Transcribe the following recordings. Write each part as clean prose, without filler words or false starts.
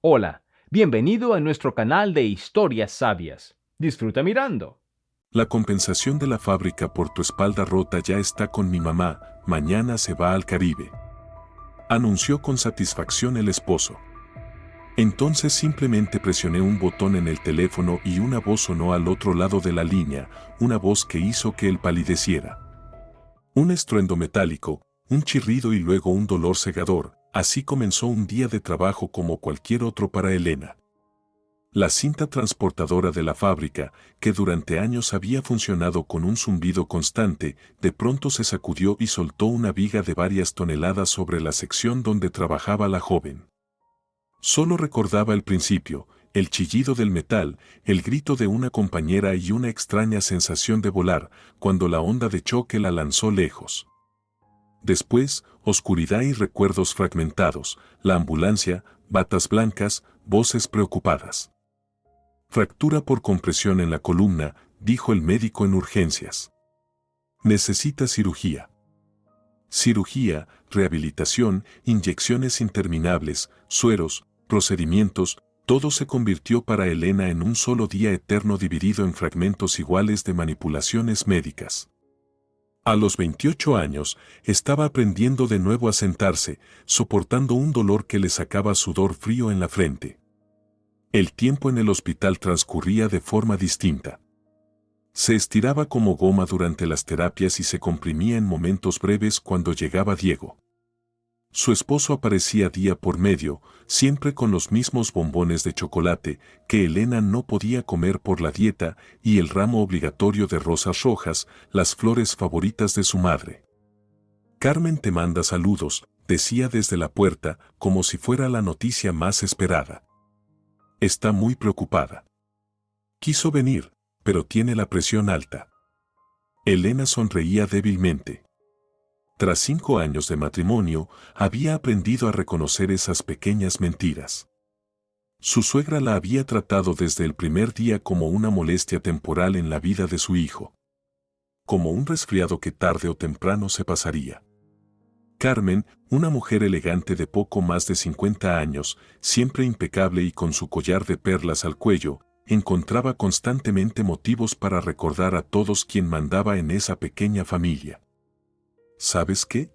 Hola, bienvenido a nuestro canal de historias sabias. Disfruta mirando. La compensación de la fábrica por tu espalda rota ya está con mi mamá, mañana se va al Caribe. Anunció con satisfacción el esposo. Entonces simplemente presioné un botón en el teléfono y una voz sonó al otro lado de la línea, una voz que hizo que él palideciera. Un estruendo metálico, un chirrido y luego un dolor cegador, así comenzó un día de trabajo como cualquier otro para Elena. La cinta transportadora de la fábrica, que durante años había funcionado con un zumbido constante, de pronto se sacudió y soltó una viga de varias toneladas sobre la sección donde trabajaba la joven. Solo recordaba el principio, el chillido del metal, el grito de una compañera y una extraña sensación de volar, cuando la onda de choque la lanzó lejos. Después, oscuridad y recuerdos fragmentados, la ambulancia, batas blancas, voces preocupadas. Fractura por compresión en la columna, dijo el médico en urgencias. Necesita cirugía. Cirugía, rehabilitación, inyecciones interminables, sueros, procedimientos, todo se convirtió para Elena en un solo día eterno dividido en fragmentos iguales de manipulaciones médicas. A los 28 años, estaba aprendiendo de nuevo a sentarse, soportando un dolor que le sacaba sudor frío en la frente. El tiempo en el hospital transcurría de forma distinta. Se estiraba como goma durante las terapias y se comprimía en momentos breves cuando llegaba Diego. Su esposo aparecía día por medio, siempre con los mismos bombones de chocolate que Elena no podía comer por la dieta y el ramo obligatorio de rosas rojas, las flores favoritas de su madre. Carmen te manda saludos, decía desde la puerta, como si fuera la noticia más esperada. Está muy preocupada. Quiso venir, pero tiene la presión alta. Elena sonreía débilmente. Tras 5 años de matrimonio, había aprendido a reconocer esas pequeñas mentiras. Su suegra la había tratado desde el primer día como una molestia temporal en la vida de su hijo. Como un resfriado que tarde o temprano se pasaría. Carmen, una mujer elegante de poco más de 50 años, siempre impecable y con su collar de perlas al cuello, encontraba constantemente motivos para recordar a todos quién mandaba en esa pequeña familia. ¿Sabes qué?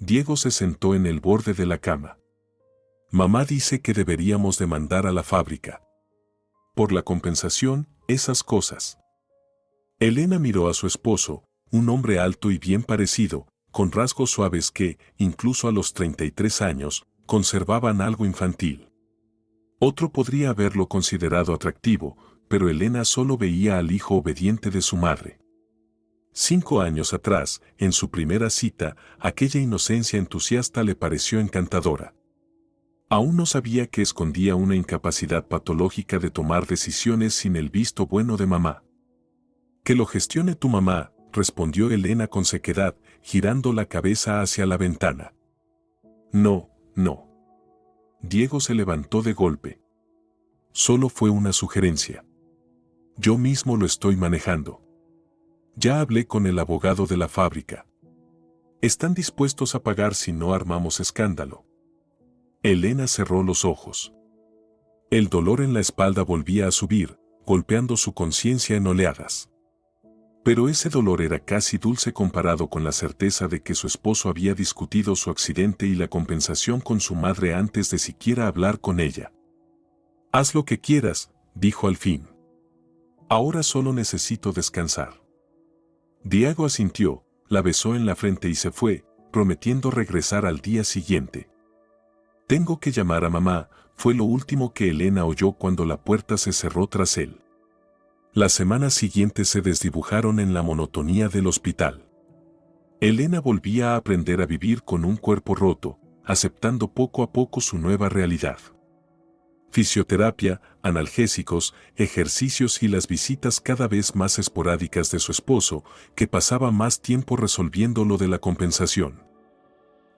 Diego se sentó en el borde de la cama. Mamá dice que deberíamos demandar a la fábrica. Por la compensación, esas cosas. Elena miró a su esposo, un hombre alto y bien parecido, con rasgos suaves que, incluso a los 33 años, conservaban algo infantil. Otro podría haberlo considerado atractivo, pero Elena solo veía al hijo obediente de su madre. 5 años atrás, en su primera cita, aquella inocencia entusiasta le pareció encantadora. Aún no sabía que escondía una incapacidad patológica de tomar decisiones sin el visto bueno de mamá. Que lo gestione tu mamá, respondió Elena con sequedad, girando la cabeza hacia la ventana. No, no. Diego se levantó de golpe. Solo fue una sugerencia. Yo mismo lo estoy manejando. Ya hablé con el abogado de la fábrica. Están dispuestos a pagar si no armamos escándalo. Elena cerró los ojos. El dolor en la espalda volvía a subir, golpeando su conciencia en oleadas. Pero ese dolor era casi dulce comparado con la certeza de que su esposo había discutido su accidente y la compensación con su madre antes de siquiera hablar con ella. Haz lo que quieras, dijo al fin. Ahora solo necesito descansar. Diego asintió, la besó en la frente y se fue, prometiendo regresar al día siguiente. Tengo que llamar a mamá, fue lo último que Elena oyó cuando la puerta se cerró tras él. Las semanas siguientes se desdibujaron en la monotonía del hospital. Elena volvía a aprender a vivir con un cuerpo roto, aceptando poco a poco su nueva realidad. Fisioterapia, analgésicos, ejercicios y las visitas cada vez más esporádicas de su esposo, que pasaba más tiempo resolviendo lo de la compensación.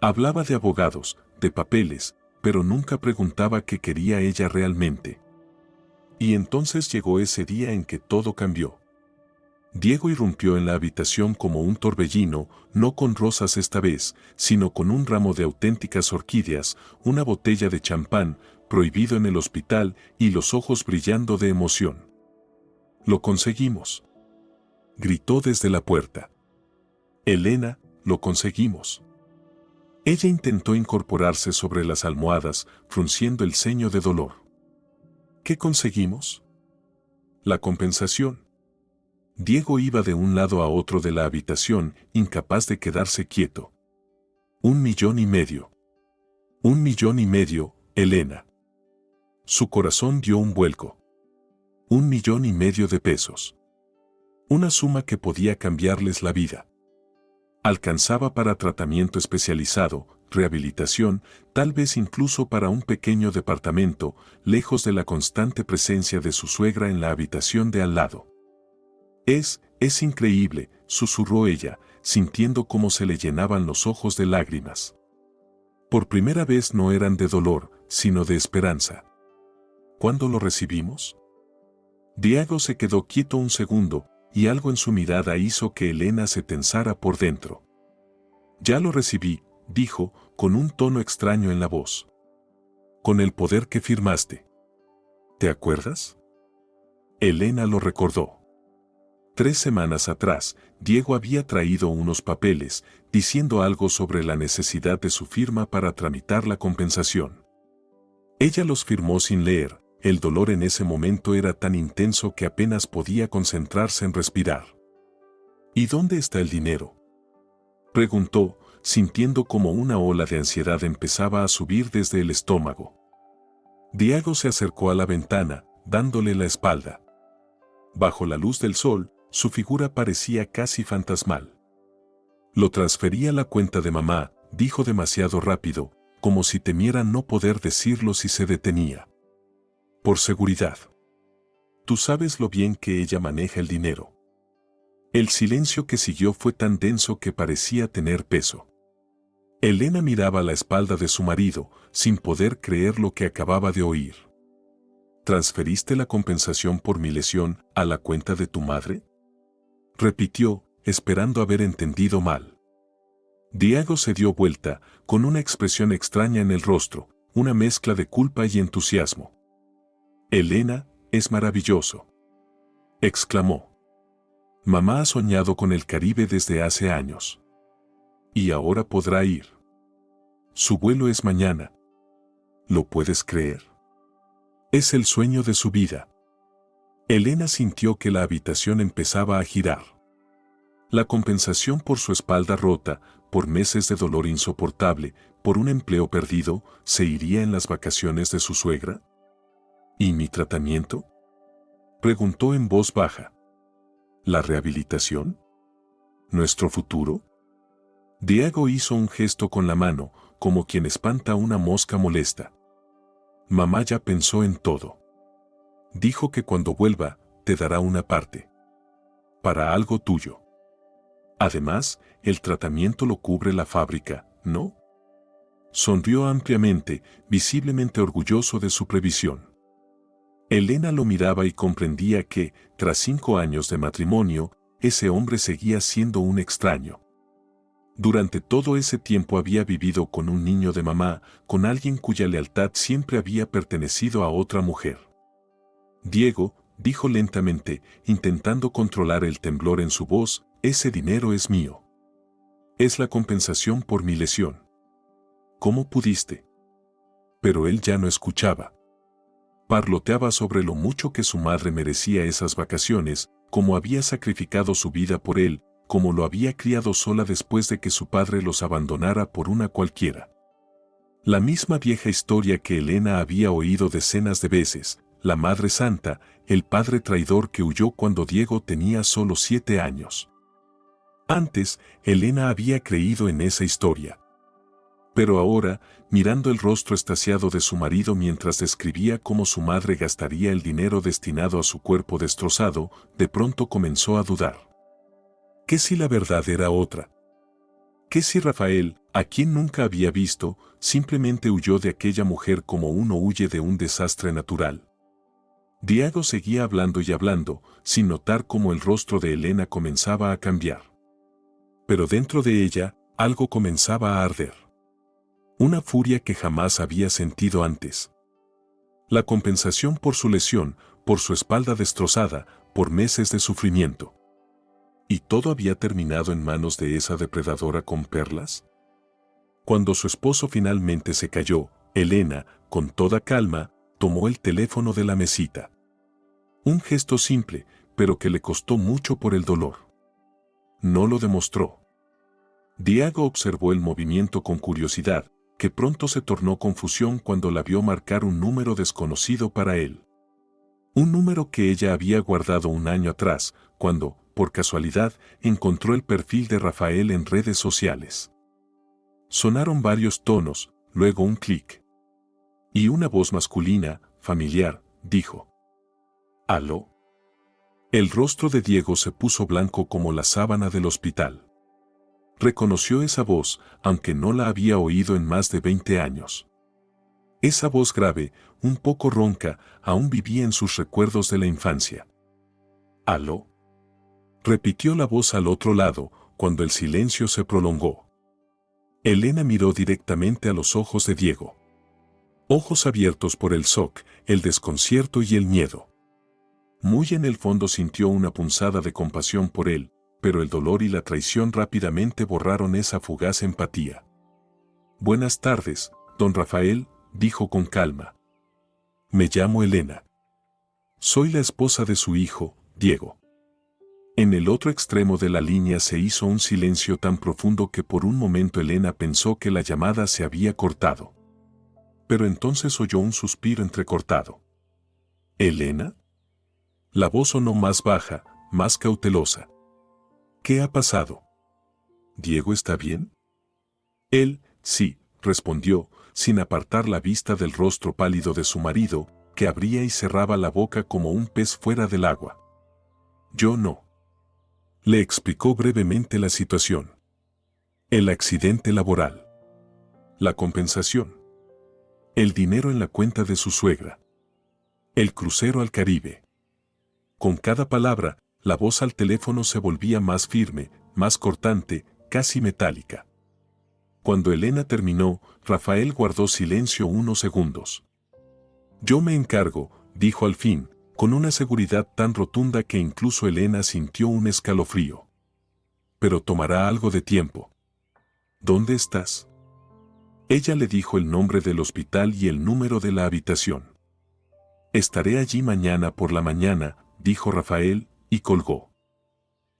Hablaba de abogados, de papeles, pero nunca preguntaba qué quería ella realmente. Y entonces llegó ese día en que todo cambió. Diego irrumpió en la habitación como un torbellino, no con rosas esta vez, sino con un ramo de auténticas orquídeas, una botella de champán, prohibido en el hospital y los ojos brillando de emoción. «Lo conseguimos», gritó desde la puerta. «Elena, lo conseguimos». Ella intentó incorporarse sobre las almohadas, frunciendo el ceño de dolor. «¿Qué conseguimos?» «La compensación». Diego iba de un lado a otro de la habitación, incapaz de quedarse quieto. «1,5 millones. 1,5 millones, Elena». Su corazón dio un vuelco. 1,5 millones de pesos. Una suma que podía cambiarles la vida. Alcanzaba para tratamiento especializado, rehabilitación, tal vez incluso para un pequeño departamento, lejos de la constante presencia de su suegra en la habitación de al lado. Es increíble», susurró ella, sintiendo cómo se le llenaban los ojos de lágrimas. Por primera vez no eran de dolor, sino de esperanza. «¿Cuándo lo recibimos?» Diego se quedó quieto un segundo, y algo en su mirada hizo que Elena se tensara por dentro. «Ya lo recibí», dijo, con un tono extraño en la voz. «Con el poder que firmaste. ¿Te acuerdas?» Elena lo recordó. 3 semanas atrás, Diego había traído unos papeles, diciendo algo sobre la necesidad de su firma para tramitar la compensación. Ella los firmó sin leer. El dolor en ese momento era tan intenso que apenas podía concentrarse en respirar. «¿Y dónde está el dinero?», preguntó, sintiendo como una ola de ansiedad empezaba a subir desde el estómago. Diego se acercó a la ventana, dándole la espalda. Bajo la luz del sol, su figura parecía casi fantasmal. «Lo transferí a la cuenta de mamá», dijo demasiado rápido, como si temiera no poder decirlo si se detenía. «Por seguridad. Tú sabes lo bien que ella maneja el dinero». El silencio que siguió fue tan denso que parecía tener peso. Elena miraba la espalda de su marido, sin poder creer lo que acababa de oír. «¿Transferiste la compensación por mi lesión a la cuenta de tu madre?», repitió, esperando haber entendido mal. Diego se dio vuelta, con una expresión extraña en el rostro, una mezcla de culpa y entusiasmo. «Elena, es maravilloso», exclamó. «Mamá ha soñado con el Caribe desde hace años. Y ahora podrá ir. Su vuelo es mañana. ¿Lo puedes creer? Es el sueño de su vida». Elena sintió que la habitación empezaba a girar. La compensación por su espalda rota, por meses de dolor insoportable, por un empleo perdido, ¿se iría en las vacaciones de su suegra? «¿Y mi tratamiento?», preguntó en voz baja. «¿La rehabilitación? ¿Nuestro futuro?». Diego hizo un gesto con la mano, como quien espanta una mosca molesta. «Mamá ya pensó en todo. Dijo que cuando vuelva, te dará una parte. Para algo tuyo. Además, el tratamiento lo cubre la fábrica, ¿no?». Sonrió ampliamente, visiblemente orgulloso de su previsión. Elena lo miraba y comprendía que, tras 5 años de matrimonio, ese hombre seguía siendo un extraño. Durante todo ese tiempo había vivido con un niño de mamá, con alguien cuya lealtad siempre había pertenecido a otra mujer. «Diego», dijo lentamente, intentando controlar el temblor en su voz, «ese dinero es mío. Es la compensación por mi lesión. ¿Cómo pudiste?». Pero él ya no escuchaba. Parloteaba sobre lo mucho que su madre merecía esas vacaciones, cómo había sacrificado su vida por él, cómo lo había criado sola después de que su padre los abandonara por una cualquiera. La misma vieja historia que Elena había oído decenas de veces, la Madre Santa, el padre traidor que huyó cuando Diego tenía solo 7 años. Antes, Elena había creído en esa historia. Pero ahora, mirando el rostro extasiado de su marido mientras describía cómo su madre gastaría el dinero destinado a su cuerpo destrozado, de pronto comenzó a dudar. ¿Qué si la verdad era otra? ¿Qué si Rafael, a quien nunca había visto, simplemente huyó de aquella mujer como uno huye de un desastre natural? Diego seguía hablando y hablando, sin notar cómo el rostro de Elena comenzaba a cambiar. Pero dentro de ella, algo comenzaba a arder. Una furia que jamás había sentido antes. La compensación por su lesión, por su espalda destrozada, por meses de sufrimiento. ¿Y todo había terminado en manos de esa depredadora con perlas? Cuando su esposo finalmente se cayó, Elena, con toda calma, tomó el teléfono de la mesita. Un gesto simple, pero que le costó mucho por el dolor. No lo demostró. Diego observó el movimiento con curiosidad, que pronto se tornó confusión cuando la vio marcar un número desconocido para él. Un número que ella había guardado un año atrás, cuando, por casualidad, encontró el perfil de Rafael en redes sociales. Sonaron varios tonos, luego un clic. Y una voz masculina, familiar, dijo: «¿Aló?». El rostro de Diego se puso blanco como la sábana del hospital. Reconoció esa voz, aunque no la había oído en más de 20 años. Esa voz grave, un poco ronca, aún vivía en sus recuerdos de la infancia. «¿Aló?», repitió la voz al otro lado, cuando el silencio se prolongó. Elena miró directamente a los ojos de Diego. Ojos abiertos por el shock, el desconcierto y el miedo. Muy en el fondo sintió una punzada de compasión por él, pero el dolor y la traición rápidamente borraron esa fugaz empatía. «Buenas tardes, don Rafael», dijo con calma. «Me llamo Elena. Soy la esposa de su hijo, Diego». En el otro extremo de la línea se hizo un silencio tan profundo que por un momento Elena pensó que la llamada se había cortado. Pero entonces oyó un suspiro entrecortado. «¿Elena?». La voz sonó más baja, más cautelosa. «¿Qué ha pasado? ¿Diego está bien?». Él, sí, respondió, sin apartar la vista del rostro pálido de su marido, que abría y cerraba la boca como un pez fuera del agua. «Yo no». Le explicó brevemente la situación. El accidente laboral. La compensación. El dinero en la cuenta de su suegra. El crucero al Caribe. Con cada palabra, la voz al teléfono se volvía más firme, más cortante, casi metálica. Cuando Elena terminó, Rafael guardó silencio unos segundos. «Yo me encargo», dijo al fin, con una seguridad tan rotunda que incluso Elena sintió un escalofrío. «Pero tomará algo de tiempo». «¿Dónde estás?». Ella le dijo el nombre del hospital y el número de la habitación. «Estaré allí mañana por la mañana», dijo Rafael, y colgó.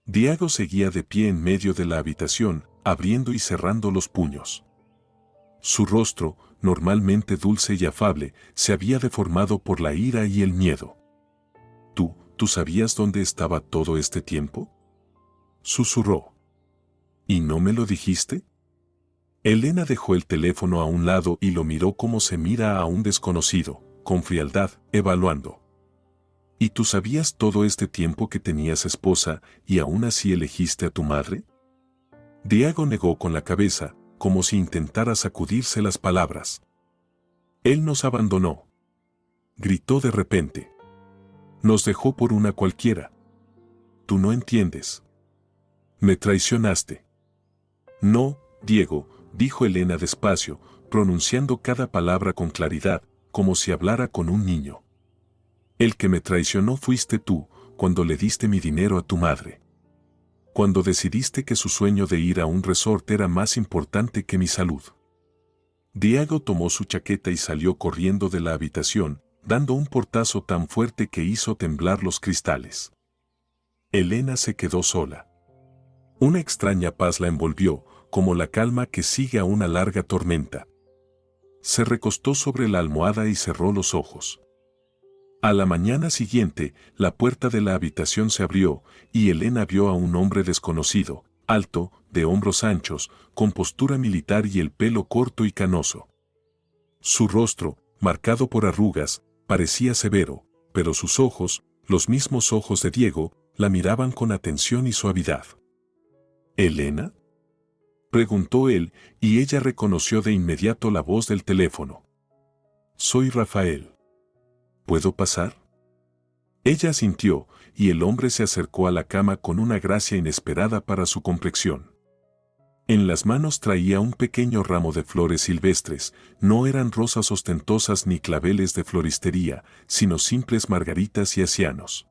Diego seguía de pie en medio de la habitación, abriendo y cerrando los puños. Su rostro, normalmente dulce y afable, se había deformado por la ira y el miedo. ¿Tú sabías dónde estaba todo este tiempo?», susurró. «¿Y no me lo dijiste?». Elena dejó el teléfono a un lado y lo miró como se mira a un desconocido, con frialdad, evaluando. «¿Y tú sabías todo este tiempo que tenías esposa y aún así elegiste a tu madre?». Diego negó con la cabeza, como si intentara sacudirse las palabras. «Él nos abandonó», gritó de repente. «Nos dejó por una cualquiera. Tú no entiendes. Me traicionaste». «No, Diego», dijo Elena despacio, pronunciando cada palabra con claridad, como si hablara con un niño. «El que me traicionó fuiste tú, cuando le diste mi dinero a tu madre. Cuando decidiste que su sueño de ir a un resort era más importante que mi salud». Diego tomó su chaqueta y salió corriendo de la habitación, dando un portazo tan fuerte que hizo temblar los cristales. Elena se quedó sola. Una extraña paz la envolvió, como la calma que sigue a una larga tormenta. Se recostó sobre la almohada y cerró los ojos. A la mañana siguiente, la puerta de la habitación se abrió, y Elena vio a un hombre desconocido, alto, de hombros anchos, con postura militar y el pelo corto y canoso. Su rostro, marcado por arrugas, parecía severo, pero sus ojos, los mismos ojos de Diego, la miraban con atención y suavidad. «¿Elena?», preguntó él, y ella reconoció de inmediato la voz del teléfono. «Soy Rafael. ¿Puedo pasar?». Ella asintió, y el hombre se acercó a la cama con una gracia inesperada para su complexión. En las manos traía un pequeño ramo de flores silvestres, no eran rosas ostentosas ni claveles de floristería, sino simples margaritas y asianos.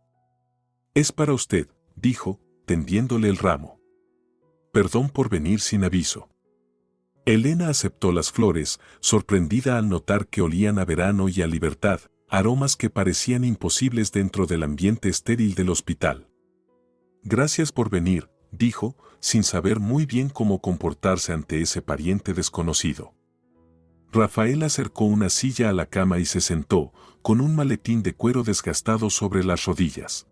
«Es para usted», dijo, tendiéndole el ramo. «Perdón por venir sin aviso». Elena aceptó las flores, sorprendida al notar que olían a verano y a libertad, aromas que parecían imposibles dentro del ambiente estéril del hospital. «Gracias por venir», dijo, sin saber muy bien cómo comportarse ante ese pariente desconocido. Rafael acercó una silla a la cama y se sentó, con un maletín de cuero desgastado sobre las rodillas.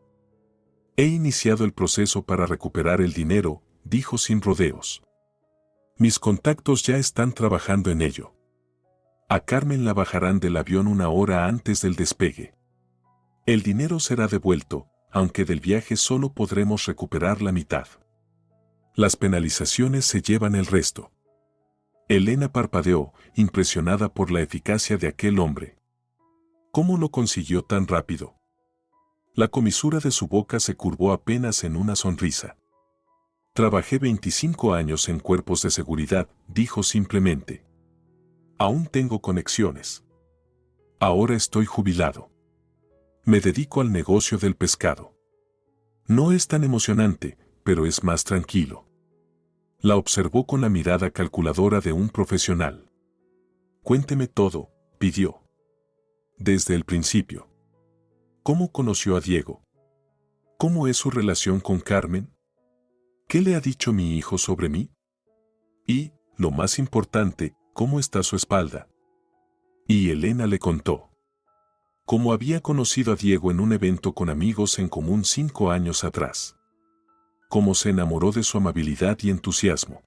«He iniciado el proceso para recuperar el dinero», dijo sin rodeos. «Mis contactos ya están trabajando en ello. A Carmen la bajarán del avión una hora antes del despegue. El dinero será devuelto, aunque del viaje solo podremos recuperar la mitad. Las penalizaciones se llevan el resto». Elena parpadeó, impresionada por la eficacia de aquel hombre. ¿Cómo lo consiguió tan rápido? La comisura de su boca se curvó apenas en una sonrisa. «Trabajé 25 años en cuerpos de seguridad», dijo simplemente. «Aún tengo conexiones. Ahora estoy jubilado. Me dedico al negocio del pescado. No es tan emocionante, pero es más tranquilo». La observó con la mirada calculadora de un profesional. «Cuénteme todo», pidió. «Desde el principio. ¿Cómo conoció a Diego? ¿Cómo es su relación con Carmen? ¿Qué le ha dicho mi hijo sobre mí? Y, lo más importante, ¿cómo está su espalda?». Y Elena le contó cómo había conocido a Diego en un evento con amigos en común 5 años atrás. Cómo se enamoró de su amabilidad y entusiasmo.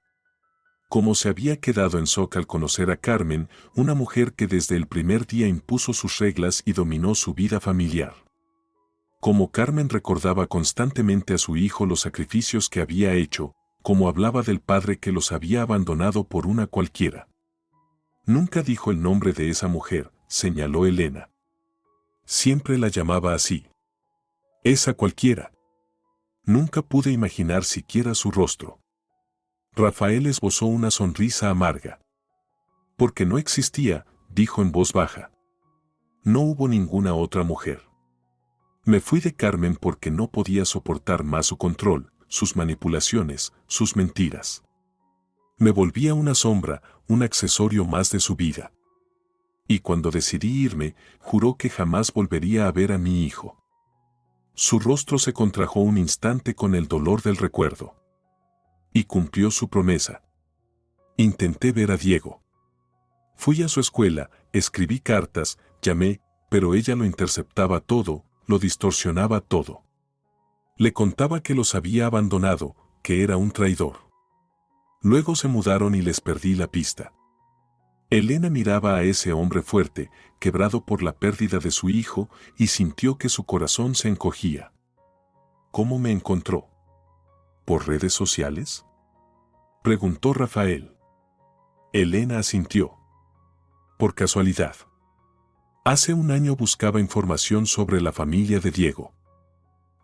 Cómo se había quedado en shock al conocer a Carmen, una mujer que desde el primer día impuso sus reglas y dominó su vida familiar. Cómo Carmen recordaba constantemente a su hijo los sacrificios que había hecho, cómo hablaba del padre que los había abandonado por una cualquiera. «Nunca dijo el nombre de esa mujer», señaló Elena. «Siempre la llamaba así. Esa cualquiera. Nunca pude imaginar siquiera su rostro». Rafael esbozó una sonrisa amarga. «Porque no existía», dijo en voz baja. «No hubo ninguna otra mujer. Me fui de Carmen porque no podía soportar más su control, sus manipulaciones, sus mentiras. Me volvía una sombra, un accesorio más de su vida. Y cuando decidí irme, juró que jamás volvería a ver a mi hijo». Su rostro se contrajo un instante con el dolor del recuerdo. «Y cumplió su promesa. Intenté ver a Diego. Fui a su escuela, escribí cartas, llamé, pero ella lo interceptaba todo, lo distorsionaba todo. Le contaba que los había abandonado, que era un traidor. Luego se mudaron y les perdí la pista». Elena miraba a ese hombre fuerte, quebrado por la pérdida de su hijo, y sintió que su corazón se encogía. «¿Cómo me encontró? ¿Por redes sociales?», preguntó Rafael. Elena asintió. «Por casualidad. Hace un año buscaba información sobre la familia de Diego.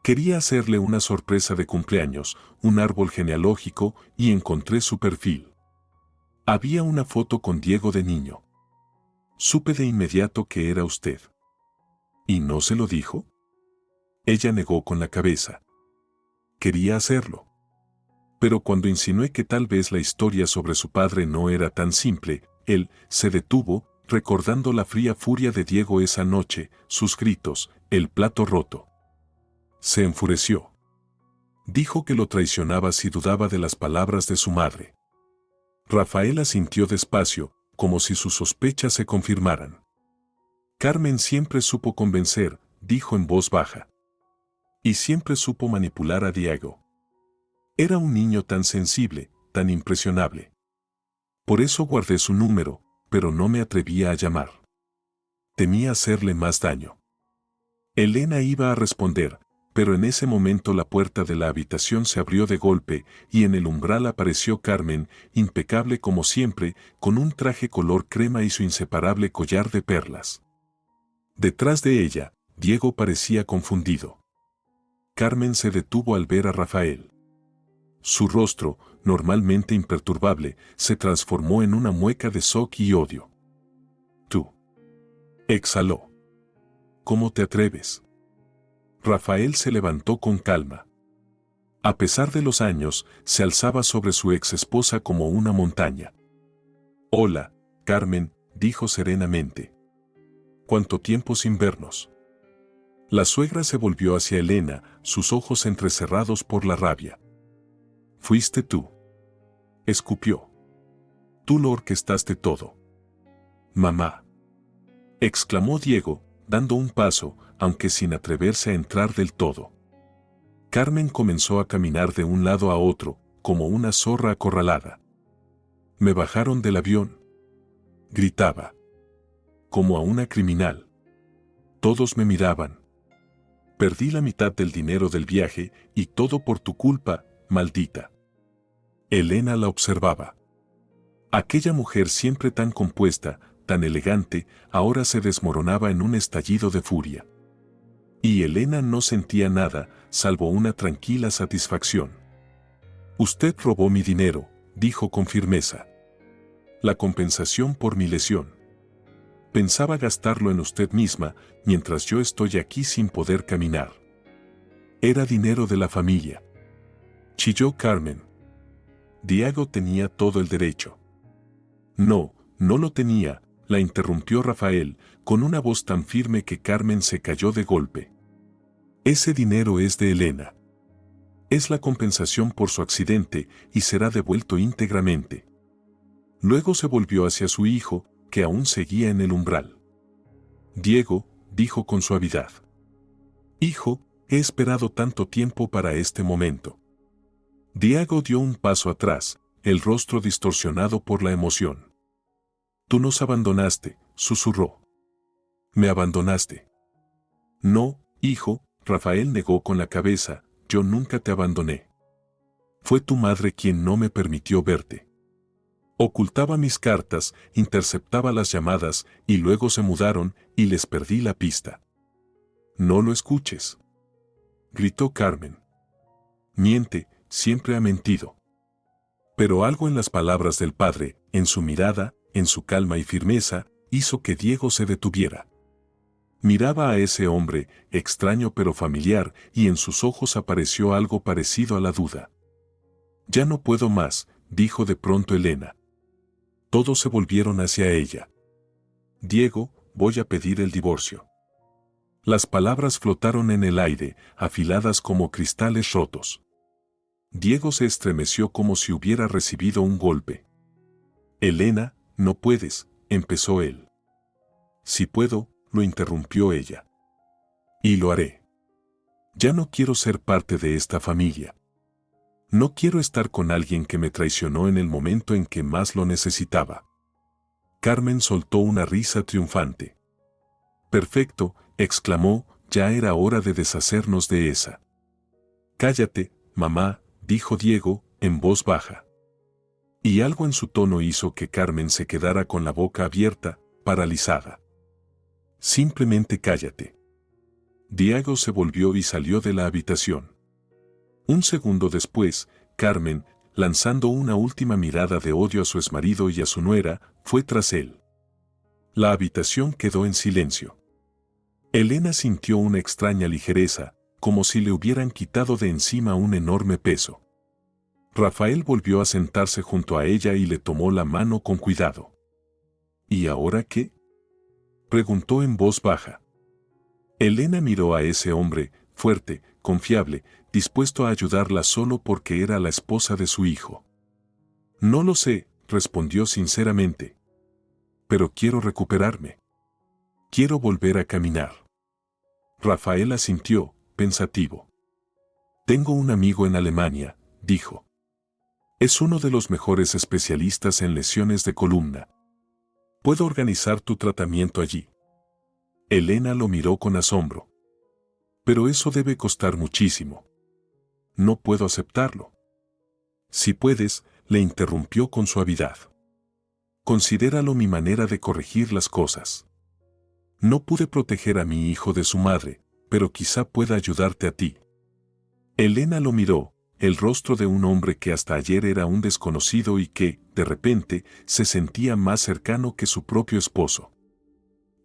Quería hacerle una sorpresa de cumpleaños, un árbol genealógico, y encontré su perfil. Había una foto con Diego de niño. Supe de inmediato que era usted». «¿Y no se lo dijo?». Ella negó con la cabeza. Quería hacerlo. Pero cuando insinué que tal vez la historia sobre su padre no era tan simple, él se detuvo, recordando la fría furia de Diego esa noche, sus gritos, el plato roto. Se enfureció. Dijo que lo traicionaba si dudaba de las palabras de su madre. Rafael asintió despacio, como si sus sospechas se confirmaran. «Carmen siempre supo convencer», dijo en voz baja. «Y siempre supo manipular a Diego. Era un niño tan sensible, tan impresionable. Por eso guardé su número, pero no me atrevía a llamar. Temía hacerle más daño». Elena iba a responder, pero en ese momento la puerta de la habitación se abrió de golpe y en el umbral apareció Carmen, impecable como siempre, con un traje color crema y su inseparable collar de perlas. Detrás de ella, Diego parecía confundido. Carmen se detuvo al ver a Rafael. su rostro, normalmente imperturbable, se transformó en una mueca de shock y odio. «Tú», exhaló. «¿Cómo te atreves?». Rafael se levantó con calma. A pesar de los años, se alzaba sobre su ex esposa como una montaña. «Hola, Carmen», dijo serenamente. «¿Cuánto tiempo sin vernos?». La suegra se volvió hacia Elena, sus ojos entrecerrados por la rabia. «Fuiste tú», escupió. «Tú lo orquestaste todo». «Mamá», exclamó Diego, dando un paso, aunque sin atreverse a entrar del todo. Carmen comenzó a caminar de un lado a otro, como una zorra acorralada. «Me bajaron del avión», gritaba. «Como a una criminal. Todos me miraban. Perdí la mitad del dinero del viaje y todo por tu culpa, maldita». Elena la observaba. Aquella mujer siempre tan compuesta, tan elegante, ahora se desmoronaba en un estallido de furia. Y Elena no sentía nada, salvo una tranquila satisfacción. «Usted robó mi dinero», dijo con firmeza. «La compensación por mi lesión. Pensaba gastarlo en usted misma, mientras yo estoy aquí sin poder caminar. Era dinero de la familia». Chilló Carmen. Diego tenía todo el derecho. «No, no lo tenía», la interrumpió Rafael, con una voz tan firme que Carmen se cayó de golpe. «Ese dinero es de Elena. Es la compensación por su accidente y será devuelto íntegramente». Luego se volvió hacia su hijo, que aún seguía en el umbral. «Diego», dijo con suavidad. «Hijo, he esperado tanto tiempo para este momento». Diego dio un paso atrás, el rostro distorsionado por la emoción. «Tú nos abandonaste», susurró. «Me abandonaste». «No, hijo», Rafael negó con la cabeza, «yo nunca te abandoné. Fue tu madre quien no me permitió verte. Ocultaba mis cartas, interceptaba las llamadas, y luego se mudaron, y les perdí la pista». «No lo escuches», gritó Carmen. «Miente, siempre ha mentido». Pero algo en las palabras del padre, en su mirada, en su calma y firmeza, hizo que Diego se detuviera. Miraba a ese hombre, extraño pero familiar, y en sus ojos apareció algo parecido a la duda. «Ya no puedo más», dijo de pronto Elena. Todos se volvieron hacia ella. «Diego, voy a pedir el divorcio». Las palabras flotaron en el aire, afiladas como cristales rotos. Diego se estremeció como si hubiera recibido un golpe. «Elena, no puedes», empezó él. «Sí puedo», lo interrumpió ella. «Y lo haré. Ya no quiero ser parte de esta familia. No quiero estar con alguien que me traicionó en el momento en que más lo necesitaba». Carmen soltó una risa triunfante. «Perfecto», exclamó, «ya era hora de deshacernos de esa». «Cállate, mamá», dijo Diego, en voz baja. Y algo en su tono hizo que Carmen se quedara con la boca abierta, paralizada. «Simplemente cállate». Diego se volvió y salió de la habitación. Un segundo después, Carmen, lanzando una última mirada de odio a su exmarido y a su nuera, fue tras él. La habitación quedó en silencio. Elena sintió una extraña ligereza, como si le hubieran quitado de encima un enorme peso. Rafael volvió a sentarse junto a ella y le tomó la mano con cuidado. «¿Y ahora qué?», preguntó en voz baja. Elena miró a ese hombre, fuerte, confiable, dispuesto a ayudarla solo porque era la esposa de su hijo. «No lo sé», respondió sinceramente. «Pero quiero recuperarme. Quiero volver a caminar». Rafael asintió, pensativo. «Tengo un amigo en Alemania», dijo. «Es uno de los mejores especialistas en lesiones de columna. Puedo organizar tu tratamiento allí». Elena lo miró con asombro. «Pero eso debe costar muchísimo». «No puedo aceptarlo». «Si puedes», le interrumpió con suavidad. «Considéralo mi manera de corregir las cosas. No pude proteger a mi hijo de su madre, pero quizá pueda ayudarte a ti». Elena lo miró, el rostro de un hombre que hasta ayer era un desconocido y que, de repente, se sentía más cercano que su propio esposo.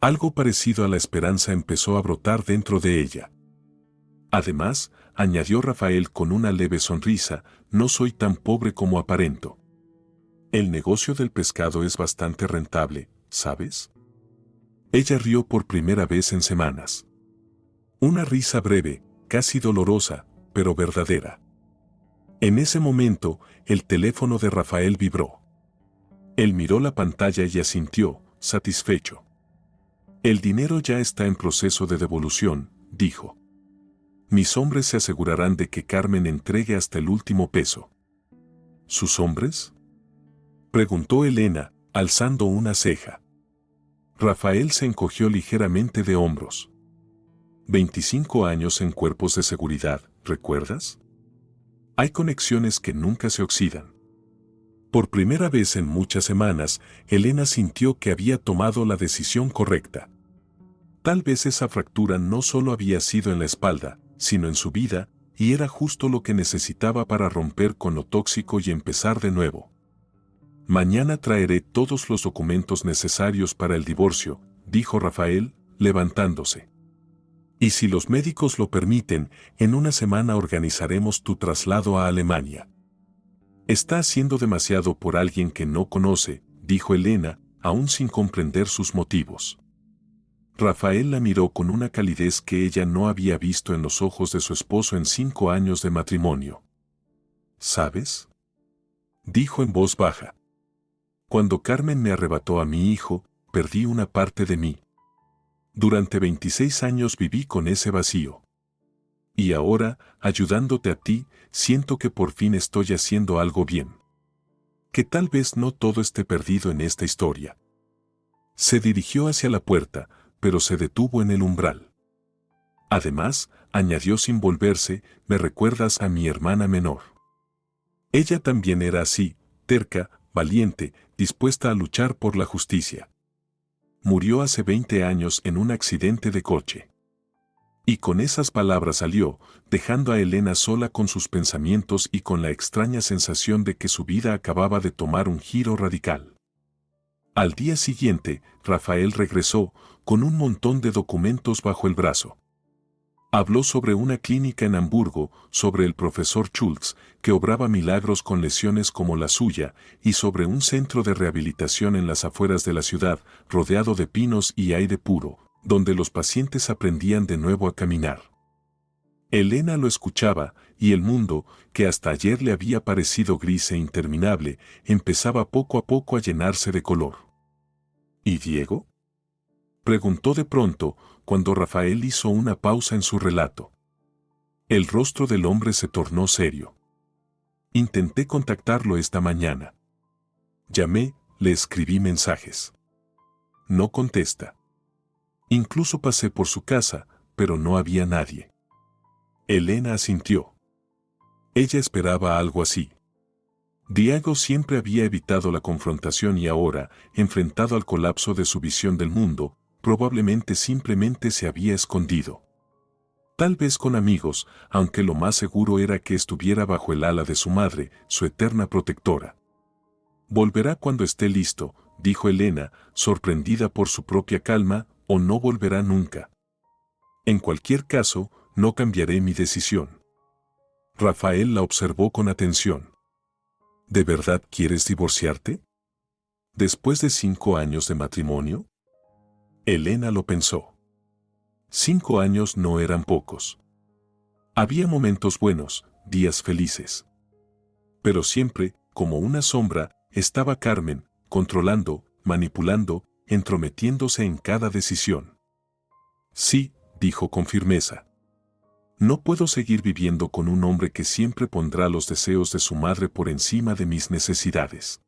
Algo parecido a la esperanza empezó a brotar dentro de ella. Además, añadió Rafael con una leve sonrisa, no soy tan pobre como aparento. El negocio del pescado es bastante rentable, ¿sabes? Ella rió por primera vez en semanas. Una risa breve, casi dolorosa, pero verdadera. En ese momento, el teléfono de Rafael vibró. Él miró la pantalla y asintió, satisfecho. El dinero ya está en proceso de devolución, dijo. Mis hombres se asegurarán de que Carmen entregue hasta el último peso. ¿Sus hombres?, preguntó Elena, alzando una ceja. Rafael se encogió ligeramente de hombros. 25 años en cuerpos de seguridad, ¿recuerdas? Hay conexiones que nunca se oxidan. Por primera vez en muchas semanas, Elena sintió que había tomado la decisión correcta. Tal vez esa fractura no solo había sido en la espalda, sino en su vida, y era justo lo que necesitaba para romper con lo tóxico y empezar de nuevo. Mañana traeré todos los documentos necesarios para el divorcio, dijo Rafael, levantándose. Y si los médicos lo permiten, en una semana organizaremos tu traslado a Alemania. Está haciendo demasiado por alguien que no conoce, dijo Elena, aún sin comprender sus motivos. Rafael la miró con una calidez que ella no había visto en los ojos de su esposo en 5 años de matrimonio. ¿Sabes?, dijo en voz baja. Cuando Carmen me arrebató a mi hijo, perdí una parte de mí. Durante 26 años viví con ese vacío. Y ahora, ayudándote a ti, siento que por fin estoy haciendo algo bien. Que tal vez no todo esté perdido en esta historia. Se dirigió hacia la puerta, pero se detuvo en el umbral. Además, añadió sin volverse, me recuerdas a mi hermana menor. Ella también era así, terca, valiente, dispuesta a luchar por la justicia. Murió hace 20 años en un accidente de coche. Y con esas palabras salió, dejando a Elena sola con sus pensamientos y con la extraña sensación de que su vida acababa de tomar un giro radical. Al día siguiente, Rafael regresó, con un montón de documentos bajo el brazo. Habló sobre una clínica en Hamburgo, sobre el profesor Schultz, que obraba milagros con lesiones como la suya, y sobre un centro de rehabilitación en las afueras de la ciudad, rodeado de pinos y aire puro, donde los pacientes aprendían de nuevo a caminar. Elena lo escuchaba, y el mundo, que hasta ayer le había parecido gris e interminable, empezaba poco a poco a llenarse de color. ¿Y Diego?, preguntó de pronto, cuando Rafael hizo una pausa en su relato. El rostro del hombre se tornó serio. Intenté contactarlo esta mañana. Llamé, le escribí mensajes. No contesta. Incluso pasé por su casa, pero no había nadie. Elena asintió. Ella esperaba algo así. Diego siempre había evitado la confrontación y ahora, enfrentado al colapso de su visión del mundo, probablemente simplemente se había escondido. Tal vez con amigos, aunque lo más seguro era que estuviera bajo el ala de su madre, su eterna protectora. Volverá cuando esté listo, dijo Elena, sorprendida por su propia calma, o no volverá nunca. En cualquier caso, no cambiaré mi decisión. Rafael la observó con atención. ¿De verdad quieres divorciarte? ¿Después de 5 años de matrimonio? Elena lo pensó. 5 años no eran pocos. Había momentos buenos, días felices. Pero siempre, como una sombra, estaba Carmen, controlando, manipulando, entrometiéndose en cada decisión. Sí, dijo con firmeza. No puedo seguir viviendo con un hombre que siempre pondrá los deseos de su madre por encima de mis necesidades.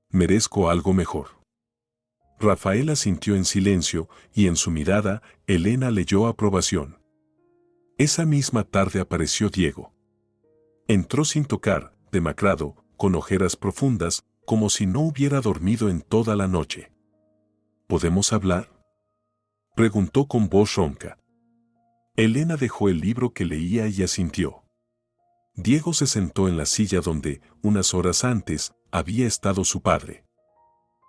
Merezco algo mejor. Rafael asintió en silencio, y en su mirada, Elena leyó aprobación. Esa misma tarde apareció Diego. Entró sin tocar, demacrado, con ojeras profundas, como si no hubiera dormido en toda la noche. ¿Podemos hablar?, preguntó con voz ronca. Elena dejó el libro que leía y asintió. Diego se sentó en la silla donde, unas horas antes, había estado su padre.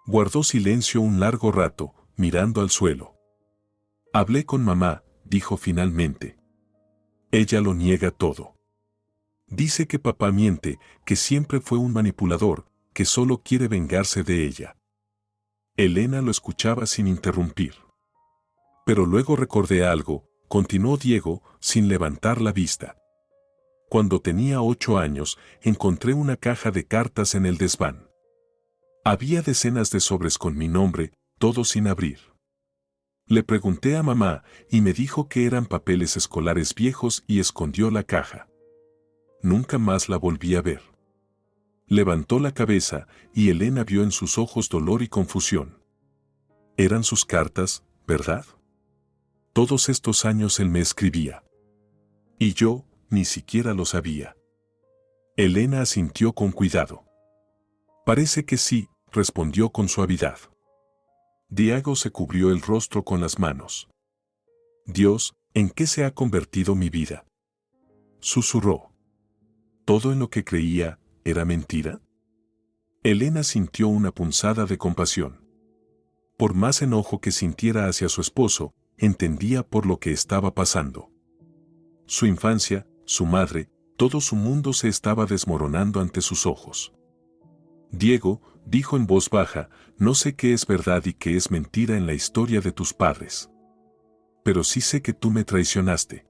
Guardó silencio un largo rato, mirando al suelo. Hablé con mamá, dijo finalmente. Ella lo niega todo. Dice que papá miente, que siempre fue un manipulador, que solo quiere vengarse de ella. Elena lo escuchaba sin interrumpir. Pero luego recordé algo, continuó Diego, sin levantar la vista. Cuando tenía 8 años, encontré una caja de cartas en el desván. Había decenas de sobres con mi nombre, todos sin abrir. Le pregunté a mamá y me dijo que eran papeles escolares viejos y escondió la caja. Nunca más la volví a ver. Levantó la cabeza y Elena vio en sus ojos dolor y confusión. Eran sus cartas, ¿verdad? Todos estos años él me escribía. Y yo, ni siquiera lo sabía. Elena asintió con cuidado. Parece que sí, respondió con suavidad. Diego se cubrió el rostro con las manos. Dios, ¿en qué se ha convertido mi vida? Susurró. ¿Todo en lo que creía era mentira? Elena sintió una punzada de compasión. Por más enojo que sintiera hacia su esposo, entendía por lo que estaba pasando. Su infancia, su madre, todo su mundo se estaba desmoronando ante sus ojos. Diego, dijo en voz baja, no sé qué es verdad y qué es mentira en la historia de tus padres. Pero sí sé que tú me traicionaste.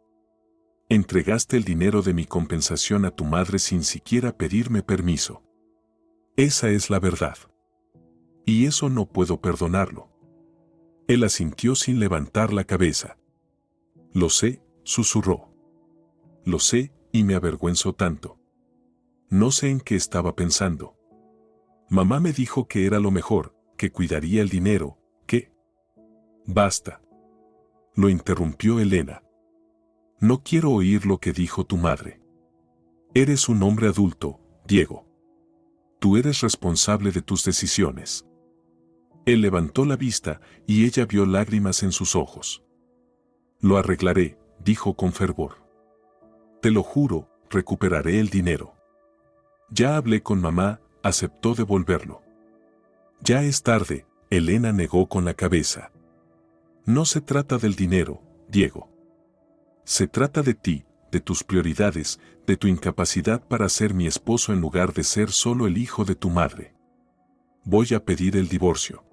Entregaste el dinero de mi compensación a tu madre sin siquiera pedirme permiso. Esa es la verdad. Y eso no puedo perdonarlo. Él asintió sin levantar la cabeza. Lo sé, susurró. Lo sé, y me avergüenzo tanto. No sé en qué estaba pensando. Mamá me dijo que era lo mejor, que cuidaría el dinero, que... Basta. Lo interrumpió Elena. No quiero oír lo que dijo tu madre. Eres un hombre adulto, Diego. Tú eres responsable de tus decisiones. Él levantó la vista y ella vio lágrimas en sus ojos. Lo arreglaré, dijo con fervor. Te lo juro, recuperaré el dinero. Ya hablé con mamá, aceptó devolverlo. Ya es tarde, Elena negó con la cabeza. No se trata del dinero, Diego. Se trata de ti, de tus prioridades, de tu incapacidad para ser mi esposo en lugar de ser solo el hijo de tu madre. Voy a pedir el divorcio.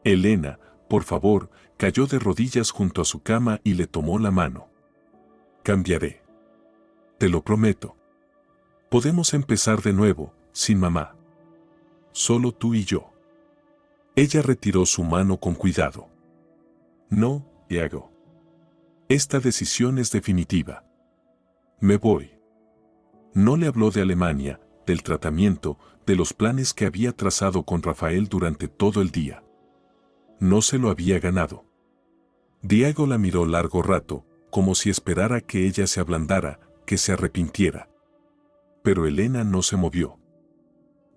Elena, por favor, cayó de rodillas junto a su cama y le tomó la mano. Cambiaré. Te lo prometo. Podemos empezar de nuevo, sin mamá. Solo tú y yo. Ella retiró su mano con cuidado. No, Diego. Esta decisión es definitiva. Me voy. No le habló de Alemania, del tratamiento, de los planes que había trazado con Rafael durante todo el día. No se lo había ganado. Diego la miró largo rato, como si esperara que ella se ablandara, que se arrepintiera. Pero Elena no se movió.